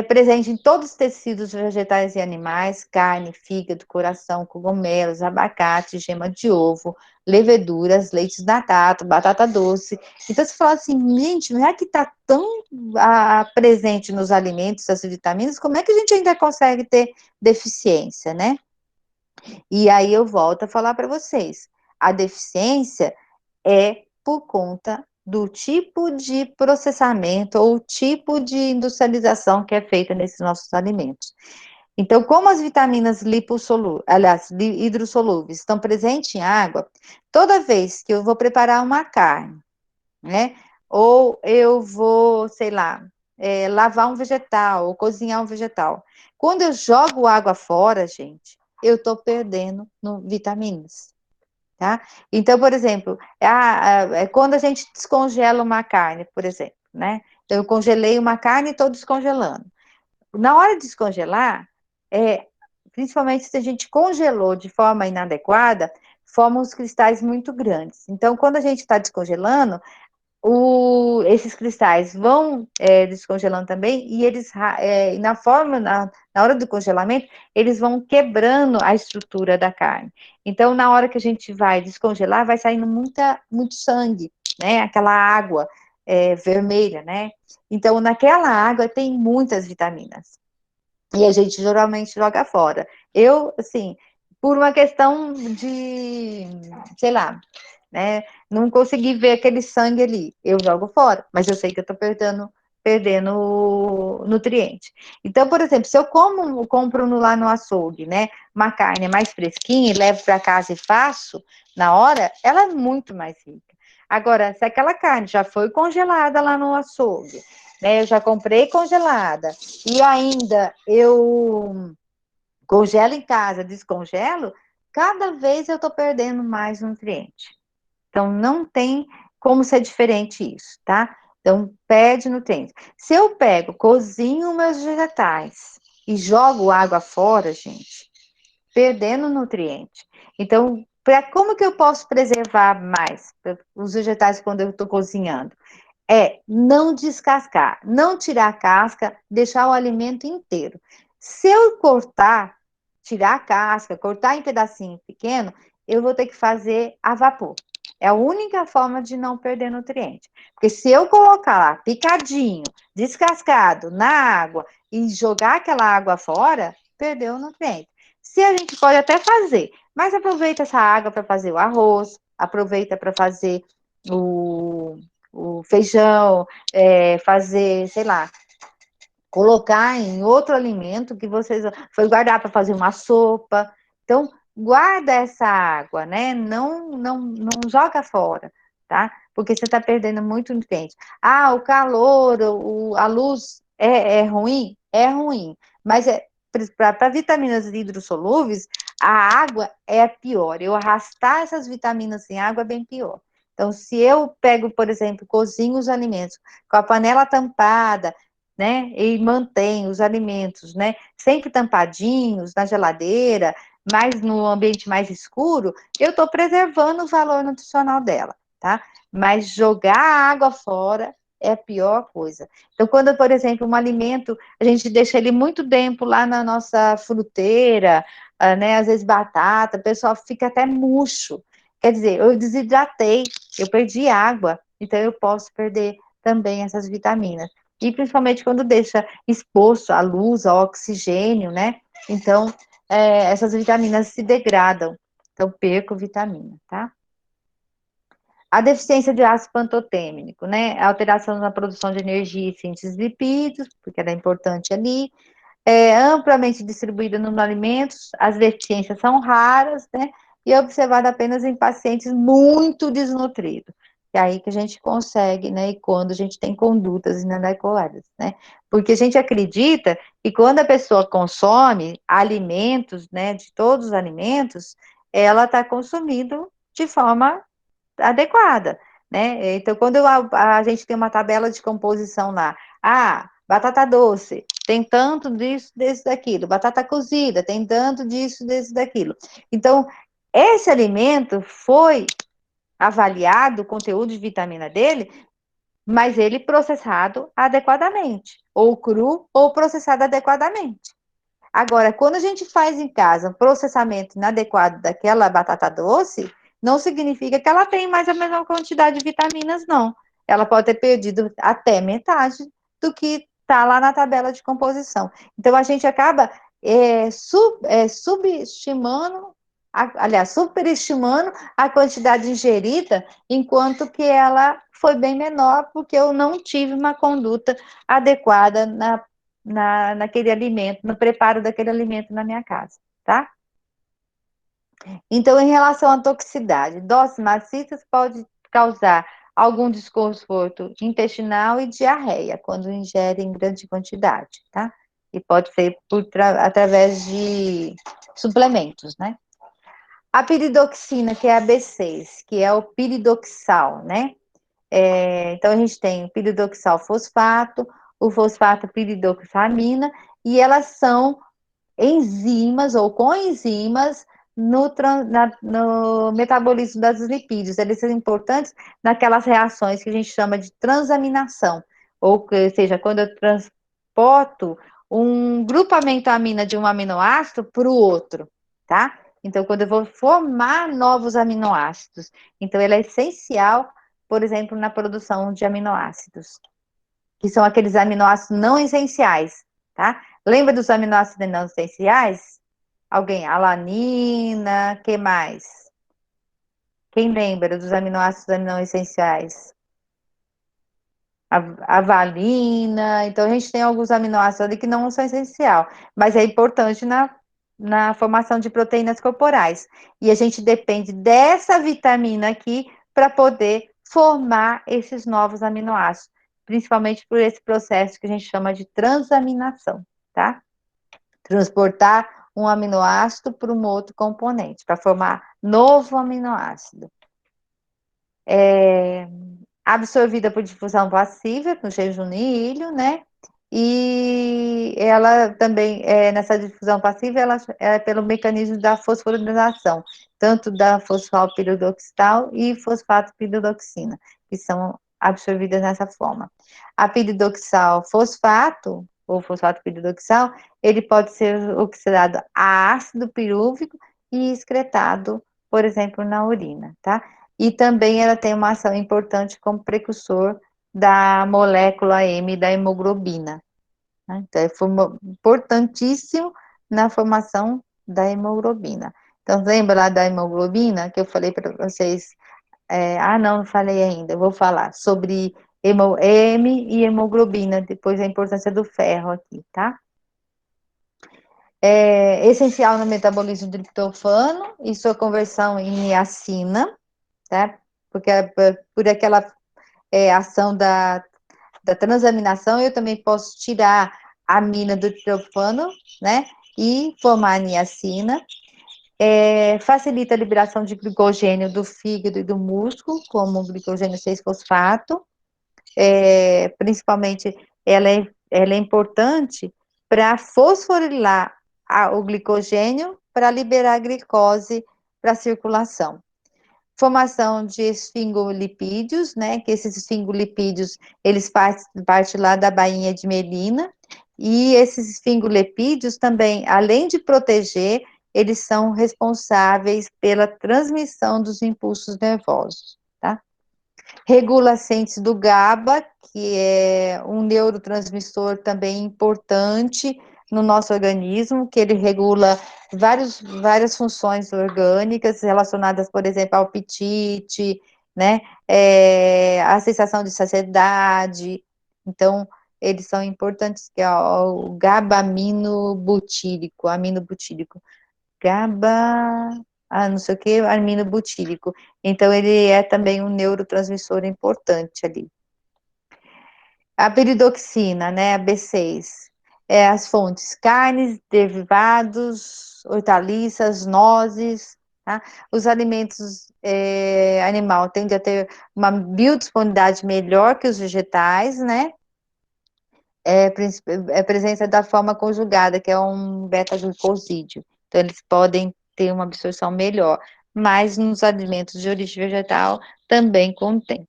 Speaker 1: Presente em todos os tecidos vegetais e animais, carne, fígado, coração, cogumelos, abacate, gema de ovo, leveduras, leite natato, batata doce. Então, você fala assim, gente, não é que está tão presente nos alimentos, as vitaminas, como é que a gente ainda consegue ter deficiência, né? E aí eu volto a falar para vocês, a deficiência é por conta do tipo de processamento ou tipo de industrialização que é feita nesses nossos alimentos. Então, como as vitaminas hidrossolúveis estão presentes em água, toda vez que eu vou preparar uma carne, né, ou eu vou, sei lá, lavar um vegetal ou cozinhar um vegetal, quando eu jogo água fora, gente, eu estou perdendo vitaminas, tá? Então, por exemplo, quando a gente descongela uma carne, por exemplo, né? Então, eu congelei uma carne e estou descongelando. Na hora de descongelar, principalmente se a gente congelou de forma inadequada, formam os cristais muito grandes. Então, quando a gente está descongelando, esses cristais vão descongelando também, e eles, na hora do congelamento, eles vão quebrando a estrutura da carne. Então, na hora que a gente vai descongelar, vai saindo muito sangue, né? Aquela água vermelha, né? Então, naquela água tem muitas vitaminas. E a gente geralmente joga fora. Eu, assim, por uma questão de, sei lá, né? Não consegui ver aquele sangue ali. Eu jogo fora, mas eu sei que eu tô perdendo nutriente. Então, por exemplo, se eu compro lá no açougue, né? Uma carne mais fresquinha e levo para casa e faço na hora, ela é muito mais rica. Agora, se aquela carne já foi congelada lá no açougue, né? Eu já comprei congelada e ainda eu congelo em casa, descongelo, cada vez eu tô perdendo mais nutriente. Então, não tem como ser diferente isso, tá? Então, perde nutrientes. Se eu pego, cozinho meus vegetais e jogo água fora, gente, perdendo nutriente. Então, como que eu posso preservar mais os vegetais quando eu estou cozinhando? Não descascar, não tirar a casca, deixar o alimento inteiro. Se eu tirar a casca, cortar em pedacinho pequeno, eu vou ter que fazer a vapor. É a única forma de não perder nutriente. Porque se eu colocar lá picadinho, descascado, na água e jogar aquela água fora, perdeu o nutriente. Se a gente pode até fazer, mas aproveita essa água para fazer o arroz, aproveita para fazer o feijão, fazer, sei lá, colocar em outro alimento que vocês foi guardar para fazer uma sopa. Então, guarda essa água, né? Não joga fora, tá? Porque você está perdendo muito nutriente. O calor, a luz é ruim? É ruim. Mas para vitaminas hidrossolúveis, a água é a pior. Eu arrastar essas vitaminas em água é bem pior. Então, se eu pego, por exemplo, cozinho os alimentos com a panela tampada, né, e mantém os alimentos, né, sempre tampadinhos na geladeira, mas no ambiente mais escuro, eu estou preservando o valor nutricional dela, tá? Mas jogar a água fora é a pior coisa. Então, quando, por exemplo, um alimento, a gente deixa ele muito tempo lá na nossa fruteira, né, às vezes batata, o pessoal fica até murcho. Quer dizer, eu desidratei, eu perdi água, então eu posso perder também essas vitaminas. E principalmente quando deixa exposto à luz, ao oxigênio, né? Então, essas vitaminas se degradam. Então, perco vitamina, tá? A deficiência de ácido pantotêmico, né? A alteração na produção de energia e síntese de lipídios, porque ela é importante ali. Amplamente distribuída nos alimentos, as deficiências são raras, né? E é observada apenas em pacientes muito desnutridos. É aí que a gente consegue, né? E quando a gente tem condutas inadequadas, né? Porque a gente acredita que quando a pessoa consome alimentos, né? De todos os alimentos, ela está consumindo de forma adequada, né? Então, quando a gente tem uma tabela de composição lá, batata doce, tem tanto disso, desse, daquilo, batata cozida, tem tanto disso, desse, daquilo. Então, esse alimento foi avaliado, o conteúdo de vitamina dele, mas ele processado adequadamente, ou cru, ou processado adequadamente. Agora, quando a gente faz em casa um processamento inadequado daquela batata doce, não significa que ela tem mais a mesma quantidade de vitaminas, não. Ela pode ter perdido até metade do que está lá na tabela de composição. Então, a gente acaba subestimando, aliás, superestimando a quantidade ingerida, enquanto que ela foi bem menor, porque eu não tive uma conduta adequada naquele alimento, no preparo daquele alimento na minha casa, tá? Então, em relação à toxicidade, doses maciças pode causar algum desconforto intestinal e diarreia quando ingere em grande quantidade, tá? E pode ser através de suplementos, né? A piridoxina, que é a B6, que é o piridoxal, né? Então, a gente tem o piridoxal fosfato, o fosfato piridoxamina, e elas são enzimas ou coenzimas no metabolismo dos lipídios. Eles são importantes naquelas reações que a gente chama de transaminação, ou seja, quando eu transporto um grupamento amina de um aminoácido para o outro, tá? Então, quando eu vou formar novos aminoácidos. Então, ela é essencial, por exemplo, na produção de aminoácidos, que são aqueles aminoácidos não essenciais, tá? Lembra dos aminoácidos não essenciais? Alguém? Alanina, que mais? Quem lembra dos aminoácidos não essenciais? A valina. Então, a gente tem alguns aminoácidos ali que não são essenciais, mas é importante na formação de proteínas corporais. E a gente depende dessa vitamina aqui para poder formar esses novos aminoácidos, principalmente por esse processo que a gente chama de transaminação, tá? Transportar um aminoácido para um outro componente, para formar novo aminoácido. Absorvida por difusão passiva, no jejunilho, né? E ela também, nessa difusão passiva, ela é pelo mecanismo da fosforilação, tanto da fosfalpiridoxal e fosfatopiridoxina, que são absorvidas nessa forma. A piridoxal fosfato, ou fosfato piridoxal, ele pode ser oxidado a ácido pirúvico e excretado, por exemplo, na urina, tá? E também ela tem uma ação importante como precursor da molécula M da hemoglobina, né? Então, é importantíssimo na formação da hemoglobina. Então, lembra lá da hemoglobina que eu falei para vocês? Não falei ainda, eu vou falar sobre M e hemoglobina, depois a importância do ferro aqui, tá? É essencial no metabolismo do triptofano e sua conversão em niacina, tá? Porque por aquela ação da transaminação, eu também posso tirar a amina do triptofano, né? E formar a niacina. Facilita a liberação de glicogênio do fígado e do músculo, como o glicogênio 6-fosfato. Principalmente, ela é importante para fosforilar o glicogênio para liberar a glicose para a circulação. Formação de esfingolipídios, né? Que esses esfingolipídios, eles partem lá da bainha de Melina, e esses esfingolipídios também, além de proteger, eles são responsáveis pela transmissão dos impulsos nervosos, tá? Regula a síntese do GABA, que é um neurotransmissor também importante no nosso organismo, que ele regula várias funções orgânicas relacionadas, por exemplo, ao apetite, né, a sensação de saciedade. Então, eles são importantes, que é o GABA-aminobutírico, GABA, não sei o que, aminobutírico. Então, ele é também um neurotransmissor importante ali. A piridoxina, né, a B6, as fontes carnes, derivados, hortaliças, nozes, tá? Os alimentos animal tendem a ter uma biodisponibilidade melhor que os vegetais, né? Presença da forma conjugada, que é um beta-glucosídeo. Então, eles podem ter uma absorção melhor, mas nos alimentos de origem vegetal também contém.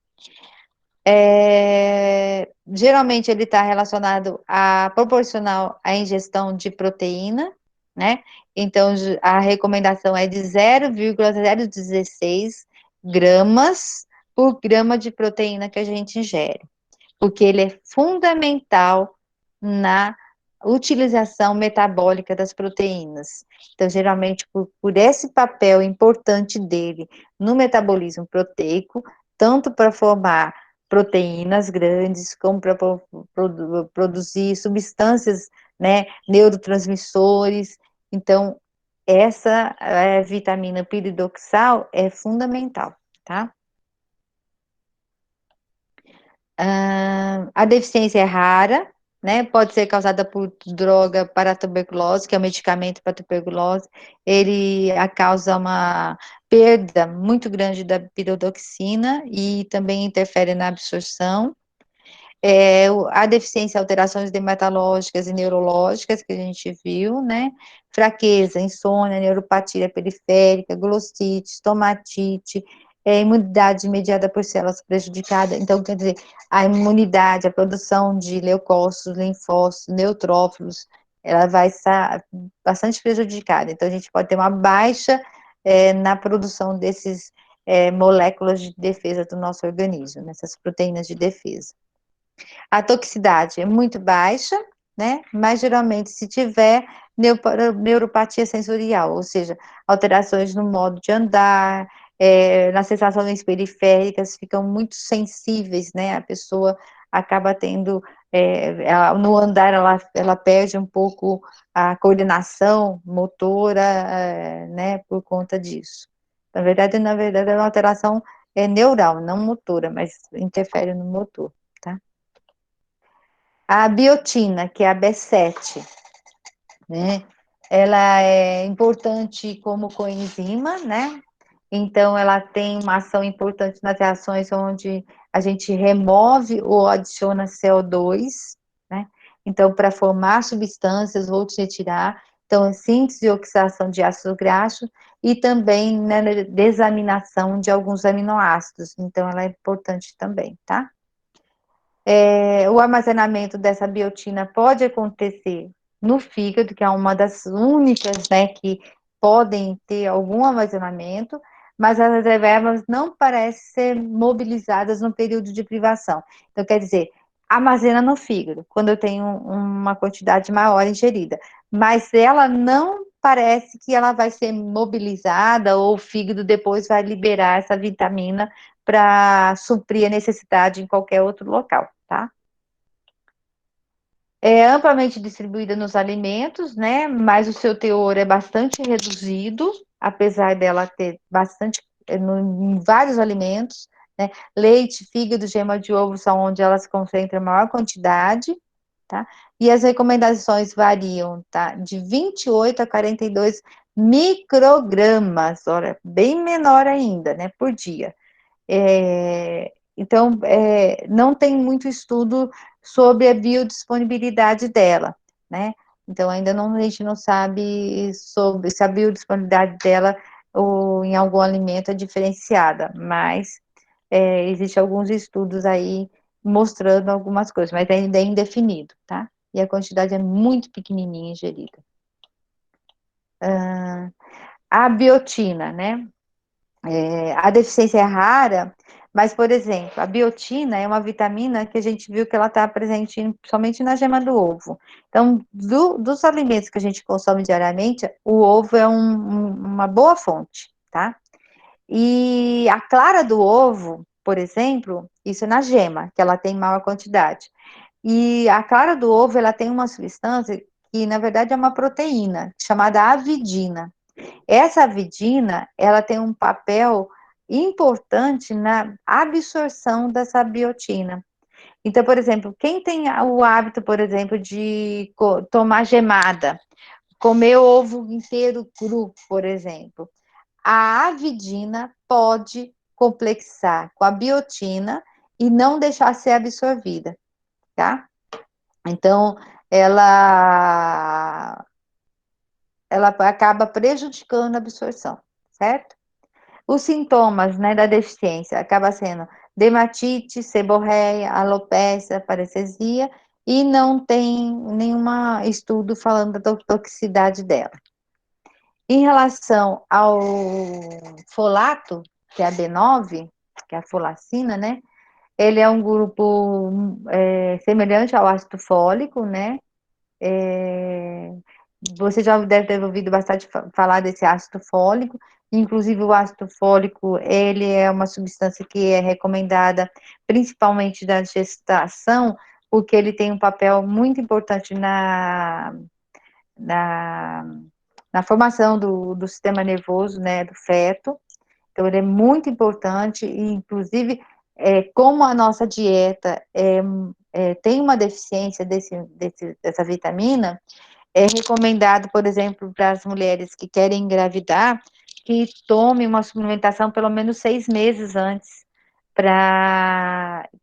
Speaker 1: Geralmente ele está relacionado proporcional à ingestão de proteína, né? Então, a recomendação é de 0,016 gramas por grama de proteína que a gente ingere, porque ele é fundamental na utilização metabólica das proteínas. Então, geralmente, por esse papel importante dele no metabolismo proteico, tanto para formar proteínas grandes, como para produzir substâncias, né, neurotransmissores. Então, essa vitamina piridoxal é fundamental, tá? A deficiência é rara, né? Pode ser causada por droga para a tuberculose, que é o medicamento para a tuberculose. Ele causa uma perda muito grande da pirodoxina e também interfere na absorção. A deficiência, alterações dermatológicas e neurológicas, que a gente viu, né? Fraqueza, insônia, neuropatia periférica, glossite, estomatite, imunidade mediada por células prejudicadas. Então, quer dizer, a imunidade, a produção de leucócitos, linfócitos, neutrófilos, ela vai estar bastante prejudicada. Então, a gente pode ter uma baixa na produção desses moléculas de defesa do nosso organismo, nessas proteínas de defesa. A toxicidade é muito baixa, né? Mas geralmente, se tiver neuropatia sensorial, ou seja, alterações no modo de andar, nas sensações periféricas, ficam muito sensíveis, né? A pessoa acaba tendo, no andar, ela perde um pouco a coordenação motora, né? Por conta disso. Na verdade, é uma alteração neural, não motora, mas interfere no motor, tá? A biotina, que é a B7, né? Ela é importante como coenzima, né? Então, ela tem uma ação importante nas reações onde a gente remove ou adiciona CO2, né? Então, para formar substâncias ou retirar. Então, síntese e oxidação de ácidos graxos e também na desaminação de alguns aminoácidos. Então, ela é importante também, tá? O armazenamento dessa biotina pode acontecer no fígado, que é uma das únicas, né, que podem ter algum armazenamento, mas as reservas não parecem ser mobilizadas no período de privação. Então, quer dizer, armazena no fígado, quando eu tenho uma quantidade maior ingerida, mas ela não parece que ela vai ser mobilizada ou o fígado depois vai liberar essa vitamina para suprir a necessidade em qualquer outro local, tá? É amplamente distribuída nos alimentos, né? Mas o seu teor é bastante reduzido, apesar dela ter bastante em vários alimentos, né? Leite, fígado, gema de ovo são onde ela se concentra em maior quantidade, tá? E as recomendações variam, tá? De 28 a 42 microgramas, olha, bem menor ainda, né? Por dia. Então, não tem muito estudo sobre a biodisponibilidade dela, né? Então, ainda não, a gente não sabe sobre se a biodisponibilidade dela ou em algum alimento é diferenciada, mas existem alguns estudos aí mostrando algumas coisas, mas ainda é indefinido, tá? E a quantidade é muito pequenininha ingerida. A biotina, né? A deficiência é rara, mas, por exemplo, a biotina é uma vitamina que a gente viu que ela está presente somente na gema do ovo. Então, dos alimentos que a gente consome diariamente, o ovo é uma boa fonte, tá? E a clara do ovo, por exemplo, isso é na gema, que ela tem maior quantidade. E a clara do ovo, ela tem uma substância que, na verdade, é uma proteína, chamada avidina. Essa avidina, ela tem um papel importante na absorção dessa biotina. Então, por exemplo, quem tem o hábito, por exemplo, de tomar gemada, comer ovo inteiro cru, por exemplo, a avidina pode complexar com a biotina e não deixar ser absorvida, tá? Então, ela acaba prejudicando a absorção, certo? Os sintomas, né, da deficiência acaba sendo dermatite, seborreia, alopecia, parestesia, e não tem nenhum estudo falando da toxicidade dela. Em relação ao folato, que é a B9, que é a folacina, né, ele é um grupo semelhante ao ácido fólico, né, você já deve ter ouvido bastante falar desse ácido fólico, inclusive o ácido fólico, ele é uma substância que é recomendada principalmente na gestação, porque ele tem um papel muito importante na, na formação do sistema nervoso, né, do feto. Então, ele é muito importante e, inclusive, como a nossa dieta tem uma deficiência dessa vitamina, é recomendado, por exemplo, para as mulheres que querem engravidar, que tome uma suplementação pelo menos 6 meses antes,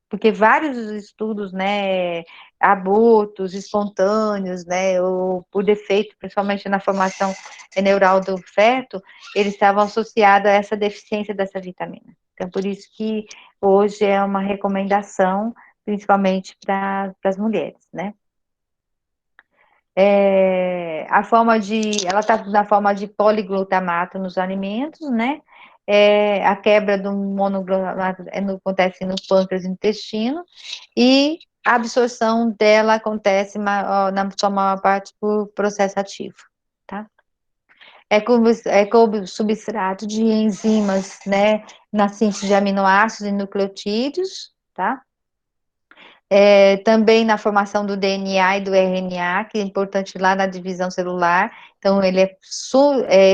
Speaker 1: porque vários estudos, né, abortos espontâneos, né, ou por defeito, principalmente na formação neural do feto, eles estavam associados a essa deficiência dessa vitamina. Então, por isso que hoje é uma recomendação, principalmente para as mulheres, né? Ela está na forma de poliglutamato nos alimentos, né? A quebra do monoglutamato acontece no pâncreas e no intestino, e a absorção dela acontece na sua maior parte por processo ativo, tá? Como substrato de enzimas, né? Na síntese de aminoácidos e nucleotídeos, tá? Também na formação do DNA e do RNA, que é importante lá na divisão celular, então ele é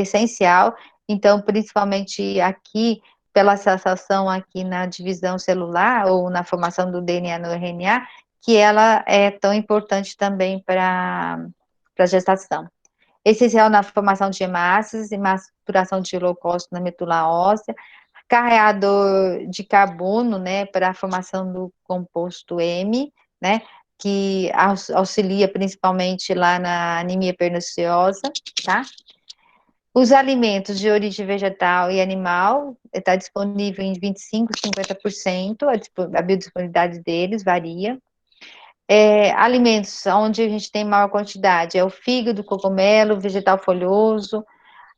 Speaker 1: essencial, então principalmente aqui, pela sensação aqui na divisão celular, ou na formação do DNA no RNA, que ela é tão importante também para a gestação. Essencial na formação de hemácias e maturação de glucósido na medula óssea, carreador de carbono, né, para a formação do composto M, né, que auxilia principalmente lá na anemia perniciosa, tá? Os alimentos de origem vegetal e animal, está disponível em 25%, 50%, a biodisponibilidade deles varia. Alimentos onde a gente tem maior quantidade, o fígado, cogumelo, vegetal folhoso,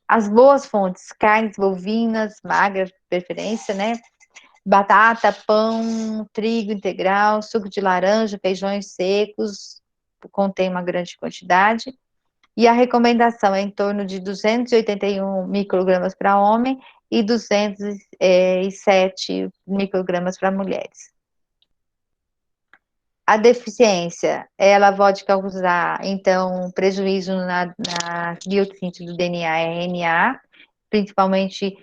Speaker 1: as boas fontes, carnes bovinas, magras, de preferência, né? Batata, pão, trigo integral, suco de laranja, feijões secos, contém uma grande quantidade. E a recomendação é em torno de 281 microgramas para homem e 207 microgramas para mulheres. A deficiência, ela pode causar, então, prejuízo na biossíntese do DNA e RNA, principalmente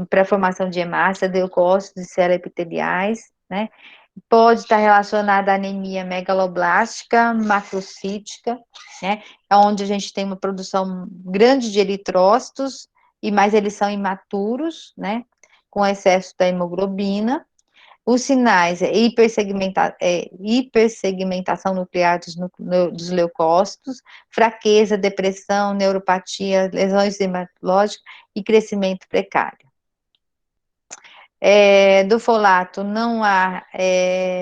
Speaker 1: para a formação de hemácia, leucócitos e células epiteliais, né? Pode estar relacionada à anemia megaloblástica, macrocítica, né? Onde a gente tem uma produção grande de eritrócitos, mas eles são imaturos, né? Com excesso da hemoglobina. Os sinais hipersegmentação nuclear dos leucócitos, fraqueza, depressão, neuropatia, lesões hematológicas e crescimento precário. Do folato, não há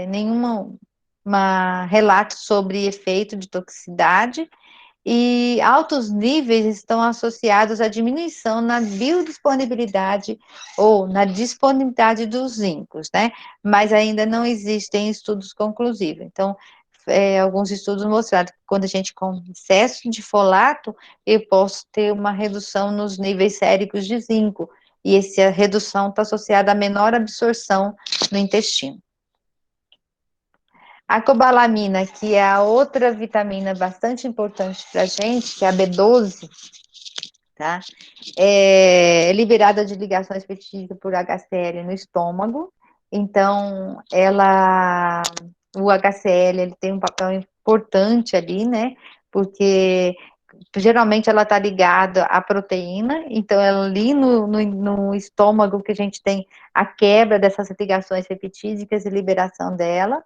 Speaker 1: nenhum relato sobre efeito de toxicidade, e altos níveis estão associados à diminuição na biodisponibilidade ou na disponibilidade dos zincos, né? Mas ainda não existem estudos conclusivos. Então, alguns estudos mostraram que quando a gente come excesso de folato, eu posso ter uma redução nos níveis séricos de zinco, e essa redução está associada à menor absorção no intestino. A cobalamina, que é a outra vitamina bastante importante para a gente, que é a B12, tá? É liberada de ligação específica por HCl no estômago. Então, o HCl, ele tem um papel importante ali, né? Porque geralmente ela está ligada à proteína, então é ali no estômago que a gente tem a quebra dessas ligações repetídicas e liberação dela.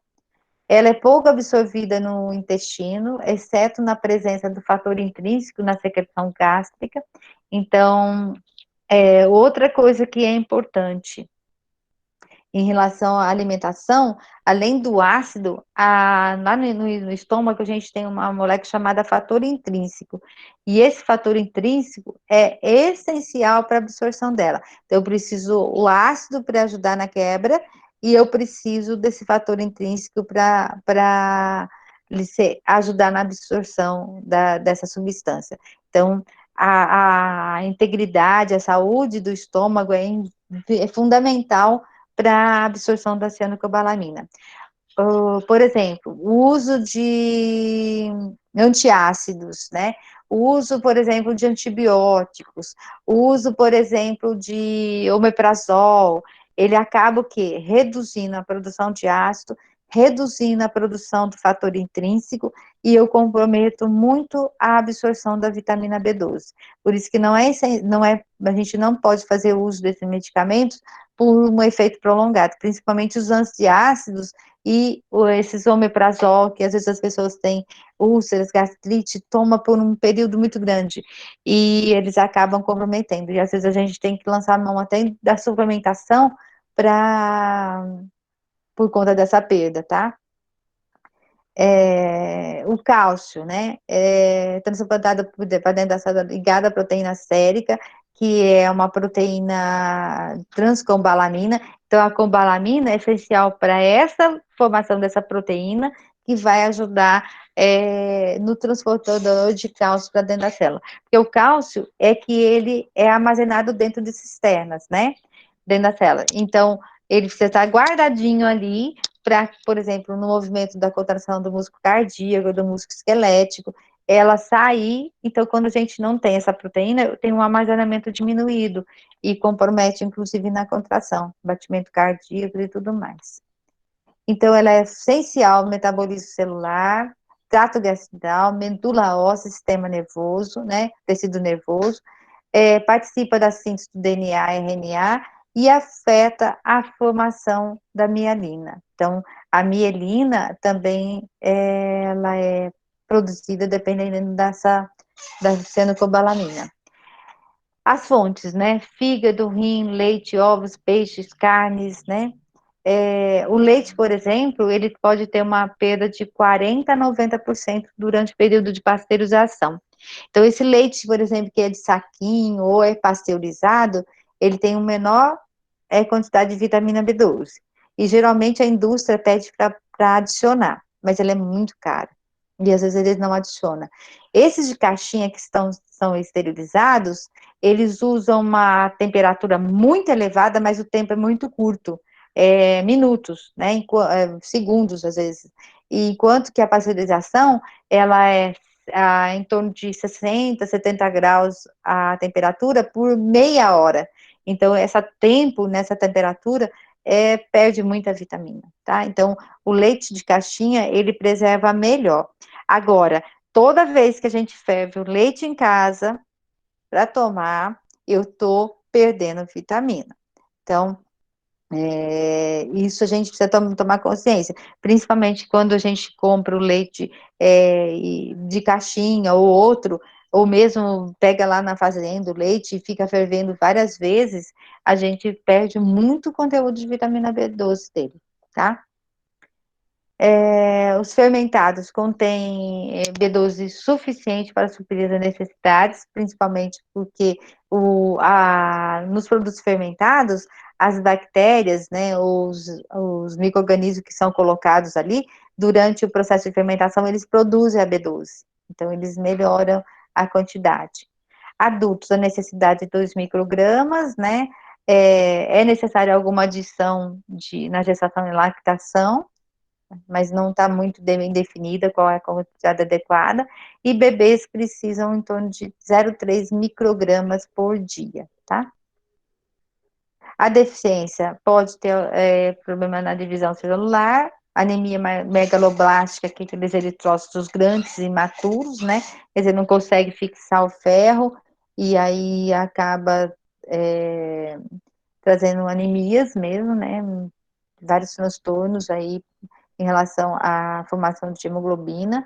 Speaker 1: Ela é pouco absorvida no intestino, exceto na presença do fator intrínseco na secreção gástrica. Então, outra coisa que é importante em relação à alimentação, além do ácido, lá no estômago a gente tem uma molécula chamada fator intrínseco, e esse fator intrínseco é essencial para a absorção dela. Então, eu preciso o ácido para ajudar na quebra, e eu preciso desse fator intrínseco para ajudar na absorção dessa substância. Então, a integridade, a saúde do estômago é fundamental para a absorção da cianocobalamina. Por exemplo, o uso de antiácidos, né? O uso, por exemplo, de antibióticos, o uso, por exemplo, de omeprazol, ele acaba o quê? Reduzindo a produção de ácido, reduzindo a produção do fator intrínseco, e eu comprometo muito a absorção da vitamina B12. Por isso que a gente não pode fazer uso desses medicamentos por um efeito prolongado, principalmente os antiácidos e esses omeprazol, que às vezes as pessoas têm úlceras, gastrite, toma por um período muito grande, e eles acabam comprometendo, e às vezes a gente tem que lançar a mão até da suplementação por conta dessa perda, tá? O cálcio, né, transplantado para dentro da célula ligada à proteína sérica, que é uma proteína transcombalamina. Então, a combalamina é essencial para essa formação dessa proteína, que vai ajudar no transportador de cálcio para dentro da célula. Porque o cálcio é que ele é armazenado dentro de cisternas, né, dentro da célula. Então, ele precisa estar guardadinho ali, para, por exemplo, no movimento da contração do músculo cardíaco, do músculo esquelético, ela sair. Então, quando a gente não tem essa proteína, tem um armazenamento diminuído e compromete, inclusive, na contração, batimento cardíaco e tudo mais. Então, ela é essencial no metabolismo celular, trato gastral, medula óssea, sistema nervoso, né, tecido nervoso, participa da síntese do DNA e RNA, e afeta a formação da mielina. Então, a mielina também ela é produzida dependendo da cianocobalamina. As fontes, né? Fígado, rim, leite, ovos, peixes, carnes, né? O leite, por exemplo, ele pode ter uma perda de 40% a 90% durante o período de pasteurização. Então, esse leite, por exemplo, que é de saquinho ou é pasteurizado, ele tem uma menor quantidade de vitamina B12. E geralmente a indústria pede para adicionar, mas ele é muito caro. E às vezes eles não adicionam. Esses de caixinha que são esterilizados, eles usam uma temperatura muito elevada, mas o tempo é muito curto. Minutos, né, segundos às vezes, e enquanto que a pasteurização, ela é em torno de 60, 70 graus a temperatura por meia hora. Então, esse tempo nessa temperatura perde muita vitamina, tá? Então, o leite de caixinha, ele preserva melhor. Agora, toda vez que a gente ferve o leite em casa para tomar, eu tô perdendo vitamina. Então, isso a gente precisa tomar consciência, principalmente quando a gente compra o leite de caixinha ou outro, ou mesmo pega lá na fazenda o leite e fica fervendo várias vezes, a gente perde muito conteúdo de vitamina B12 dele, tá? Os fermentados contêm B12 suficiente para suprir as necessidades, principalmente porque nos produtos fermentados, as bactérias, né, os micro-organismos que são colocados ali, durante o processo de fermentação, eles produzem a B12. Então, eles melhoram a quantidade. Adultos, a necessidade de 2 microgramas, né, é necessária alguma adição na gestação e lactação, mas não está muito bem definida qual é a quantidade adequada, e bebês precisam em torno de 0,3 microgramas por dia, tá? A deficiência pode ter problema na divisão celular, anemia megaloblástica, que é aqueles eritrócitos grandes e imaturos, né? Quer dizer, não consegue fixar o ferro, e aí acaba trazendo anemias mesmo, né? Vários transtornos aí em relação à formação de hemoglobina.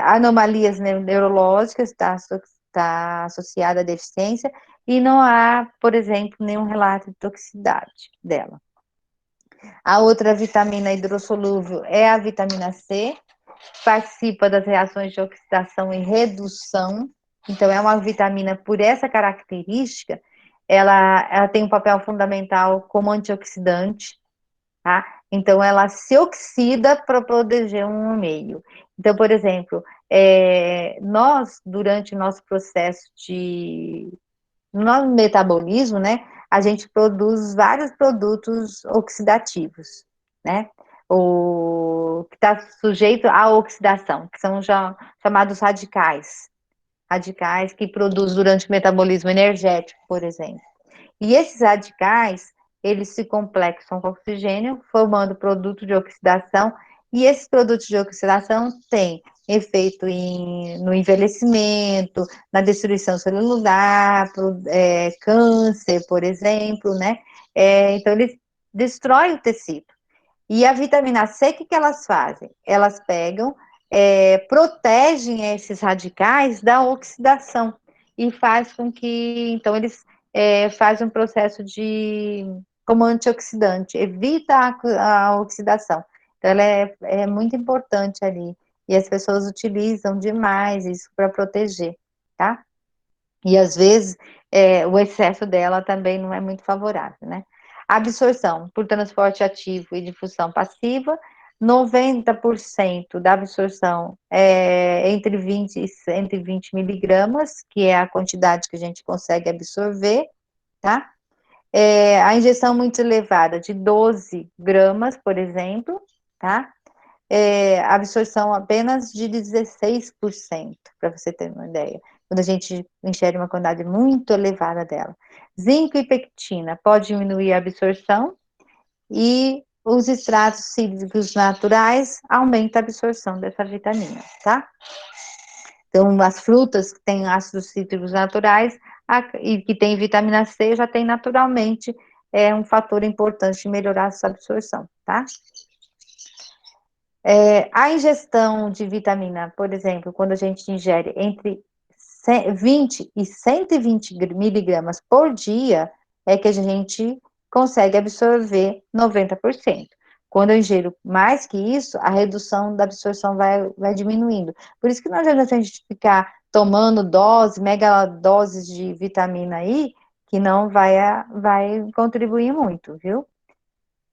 Speaker 1: Anomalias neurológicas está associada à deficiência, e não há, por exemplo, nenhum relato de toxicidade dela. A outra vitamina hidrossolúvel é a vitamina C, participa das reações de oxidação e redução, então é uma vitamina, por essa característica, ela tem um papel fundamental como antioxidante, tá? Então, ela se oxida para proteger um meio. Então, por exemplo, nós, durante o nosso processo no metabolismo, né, a gente produz vários produtos oxidativos, né, que está sujeito à oxidação, que são já chamados radicais que produz durante o metabolismo energético, por exemplo. E esses radicais, eles se complexam com oxigênio, formando produto de oxidação, e esses produtos de oxidação têm efeito no envelhecimento, na destruição celular, câncer, por exemplo, né? Então, eles destroem o tecido. E a vitamina C, o que elas fazem? Elas pegam, protegem esses radicais da oxidação e faz com que, então, eles fazem um processo como antioxidante, evita a oxidação. Então, ela é muito importante ali. E as pessoas utilizam demais isso para proteger, tá? E às vezes o excesso dela também não é muito favorável, né? Absorção por transporte ativo e difusão passiva, 90% da absorção é entre 20 e 120 miligramas, que é a quantidade que a gente consegue absorver, tá? A injeção muito elevada de 12 gramas, por exemplo, tá? Absorção apenas de 16%, para você ter uma ideia, quando a gente ingere uma quantidade muito elevada dela. Zinco e pectina pode diminuir a absorção, e os extratos cítricos naturais aumentam a absorção dessa vitamina, tá? Então, as frutas que têm ácidos cítricos naturais e que têm vitamina C já tem naturalmente um fator importante de melhorar a sua absorção, tá? A ingestão de vitamina, por exemplo, quando a gente ingere entre 20 e 120 miligramas por dia, é que a gente consegue absorver 90%. Quando eu ingiro mais que isso, a redução da absorção vai diminuindo. Por isso que não adianta a gente ficar tomando megadoses de vitamina I, que não vai contribuir muito, viu?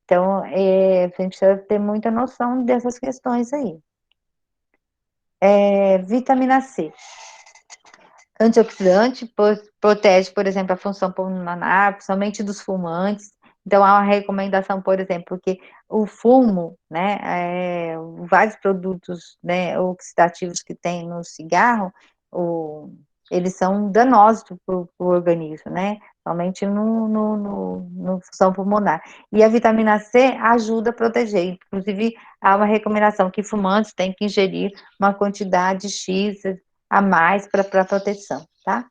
Speaker 1: Então, a gente precisa ter muita noção dessas questões aí. Vitamina C. Antioxidante, protege, por exemplo, a função pulmonar, principalmente dos fumantes. Então, há uma recomendação, por exemplo, porque o fumo, né, vários produtos, né, oxidativos que tem no cigarro, eles são danosos para o organismo, né, somente no função pulmonar. E a vitamina C ajuda a proteger, inclusive, há uma recomendação que fumantes têm que ingerir uma quantidade X a mais para proteção, tá?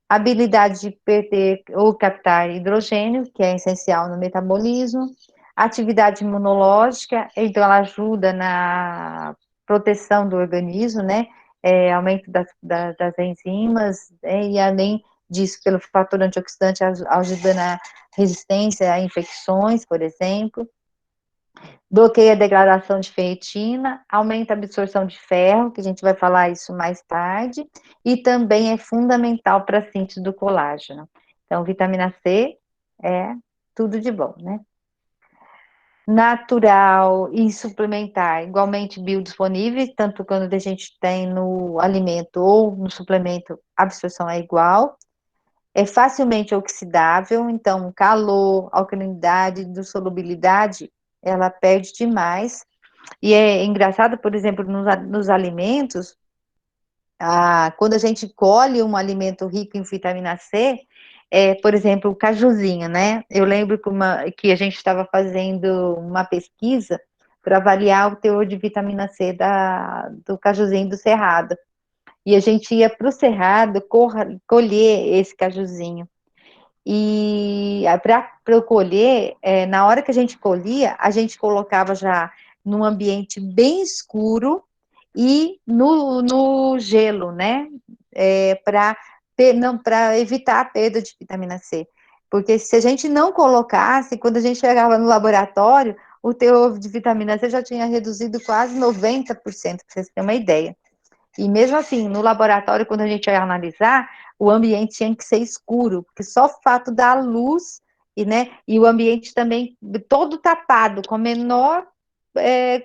Speaker 1: Habilidade de perder ou captar hidrogênio, que é essencial no metabolismo. Atividade imunológica, então ela ajuda na proteção do organismo, né? Aumento das enzimas, e além disso, pelo fator antioxidante, ajuda na resistência a infecções, por exemplo. Bloqueia a degradação de ferritina, aumenta a absorção de ferro, que a gente vai falar isso mais tarde, e também é fundamental para a síntese do colágeno. Então, vitamina C é tudo de bom, né? Natural e suplementar, igualmente biodisponíveis, tanto quando a gente tem no alimento ou no suplemento, a absorção é igual. É facilmente oxidável, então calor, alcalinidade, dissolubilidade, ela perde demais. E é engraçado, por exemplo, nos alimentos, quando a gente colhe um alimento rico em vitamina C, por exemplo, o cajuzinho, né? Eu lembro que a gente estava fazendo uma pesquisa para avaliar o teor de vitamina C do cajuzinho do cerrado. E a gente ia para o cerrado colher esse cajuzinho. E para eu colher, na hora que a gente colhia, a gente colocava já num ambiente bem escuro e no gelo, né? Para evitar a perda de vitamina C. Porque se a gente não colocasse, quando a gente chegava no laboratório, o teor de vitamina C já tinha reduzido quase 90%, para vocês terem uma ideia. E mesmo assim, no laboratório, quando a gente ia analisar, o ambiente tinha que ser escuro, porque só o fato da luz, e o ambiente também todo tapado, com a menor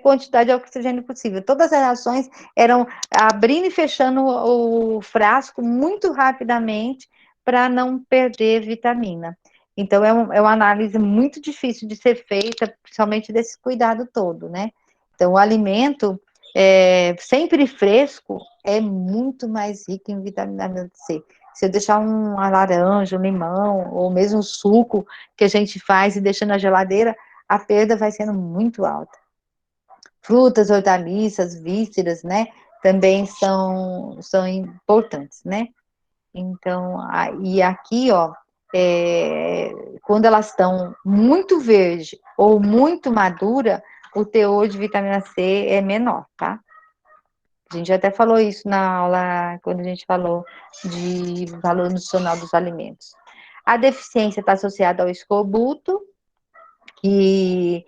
Speaker 1: quantidade de oxigênio possível. Todas as reações eram abrindo e fechando o frasco muito rapidamente para não perder vitamina. Então, é uma análise muito difícil de ser feita, principalmente desse cuidado todo, né? Então, o alimento sempre fresco é muito mais rico em vitamina C. Se eu deixar uma laranja, um limão, ou mesmo um suco que a gente faz e deixa na geladeira, a perda vai sendo muito alta. Frutas, hortaliças, vísceras, né? Também são importantes, né? Então, e aqui, ó, quando elas estão muito verde ou muito madura, o teor de vitamina C é menor, tá? A gente até falou isso na aula, quando a gente falou de valor nutricional dos alimentos. A deficiência está associada ao escorbuto, que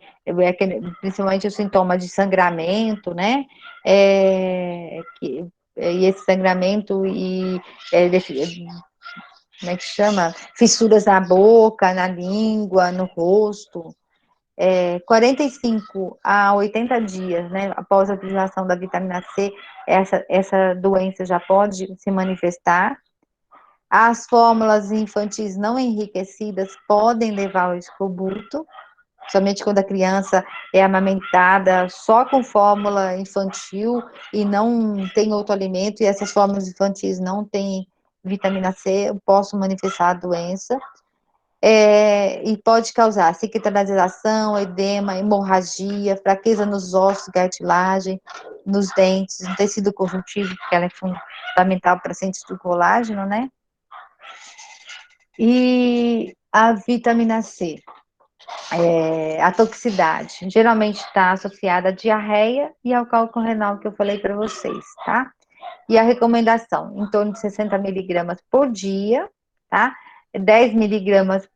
Speaker 1: principalmente o sintoma de sangramento, né? E esse sangramento como é que chama? Fissuras na boca, na língua, no rosto. 45 a 80 dias, né, após a utilização da vitamina C, essa doença já pode se manifestar. As fórmulas infantis não enriquecidas podem levar ao escorbuto, somente quando a criança é amamentada só com fórmula infantil e não tem outro alimento, e essas fórmulas infantis não têm vitamina C, eu posso manifestar a doença. E pode causar cicatrização, edema, hemorragia, fraqueza nos ossos, cartilagem, nos dentes, no tecido conjuntivo, porque ela é fundamental para a síntese do colágeno, né? E a vitamina C, a toxicidade, geralmente está associada à diarreia e ao cálculo renal que eu falei para vocês, tá? E a recomendação, em torno de 60 miligramas por dia, tá? 10 miligramas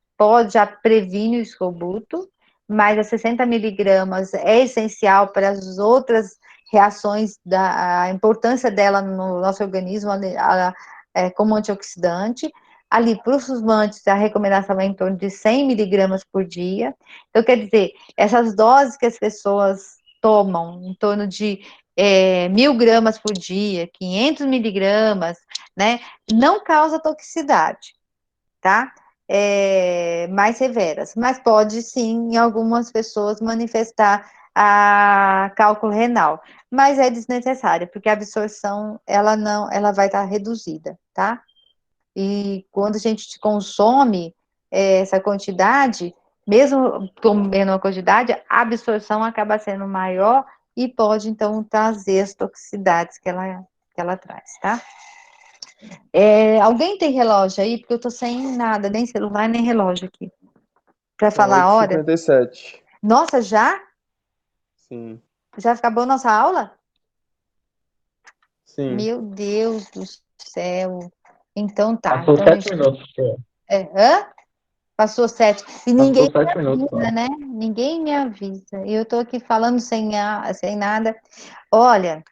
Speaker 1: já previne o escorbuto, mas a 60 miligramas é essencial para as outras reações, a importância dela no nosso organismo, como antioxidante. Ali, para os fumantes, a recomendação é em torno de 100 miligramas por dia. Então, quer dizer, essas doses que as pessoas tomam, em torno de 1.000 gramas por dia, 500 miligramas, né, não causa toxicidade, tá? Mais severas, mas pode sim, em algumas pessoas, manifestar a cálculo renal, mas é desnecessário, porque a absorção, ela vai estar reduzida, tá? E quando a gente consome essa quantidade, mesmo comendo uma quantidade, a absorção acaba sendo maior e pode, então, trazer as toxicidades que ela traz, tá? Alguém tem relógio aí? Porque eu tô sem nada, nem celular, nem relógio aqui. Para
Speaker 6: São
Speaker 1: falar a hora?
Speaker 6: 8h57.
Speaker 1: Nossa, já?
Speaker 6: Sim,
Speaker 1: Já acabou nossa aula?
Speaker 6: sim.
Speaker 1: Meu Deus do céu. Então tá.
Speaker 2: Passou
Speaker 1: Então a
Speaker 2: 7
Speaker 1: gente.
Speaker 2: minutos, pô.
Speaker 1: Hã? Passou 7. E ninguém
Speaker 2: Passou
Speaker 1: me
Speaker 2: 7 minutos,
Speaker 1: avisa,
Speaker 2: pô.
Speaker 1: né? Ninguém me avisa. E eu tô aqui falando sem nada. Olha,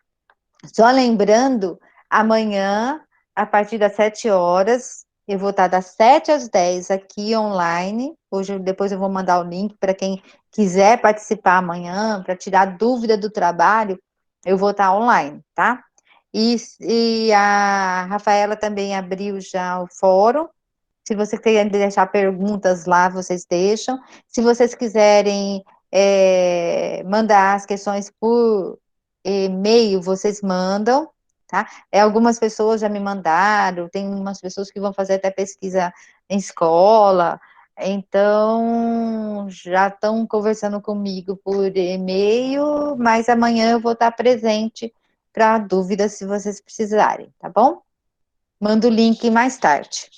Speaker 1: só lembrando, amanhã, a partir das 7 horas, eu vou estar das 7 às 10 aqui online. Hoje, depois eu vou mandar o link para quem quiser participar amanhã, para tirar dúvida do trabalho, eu vou estar online, tá? E a Rafaela também abriu já o fórum. Se vocês quiserem deixar perguntas lá, vocês deixam. Se vocês quiserem mandar as questões por e-mail, vocês mandam, tá? Algumas pessoas já me mandaram, tem umas pessoas que vão fazer até pesquisa em escola, então já estão conversando comigo por e-mail, mas amanhã eu vou estar presente para dúvidas se vocês precisarem, tá bom? Mando o link mais tarde.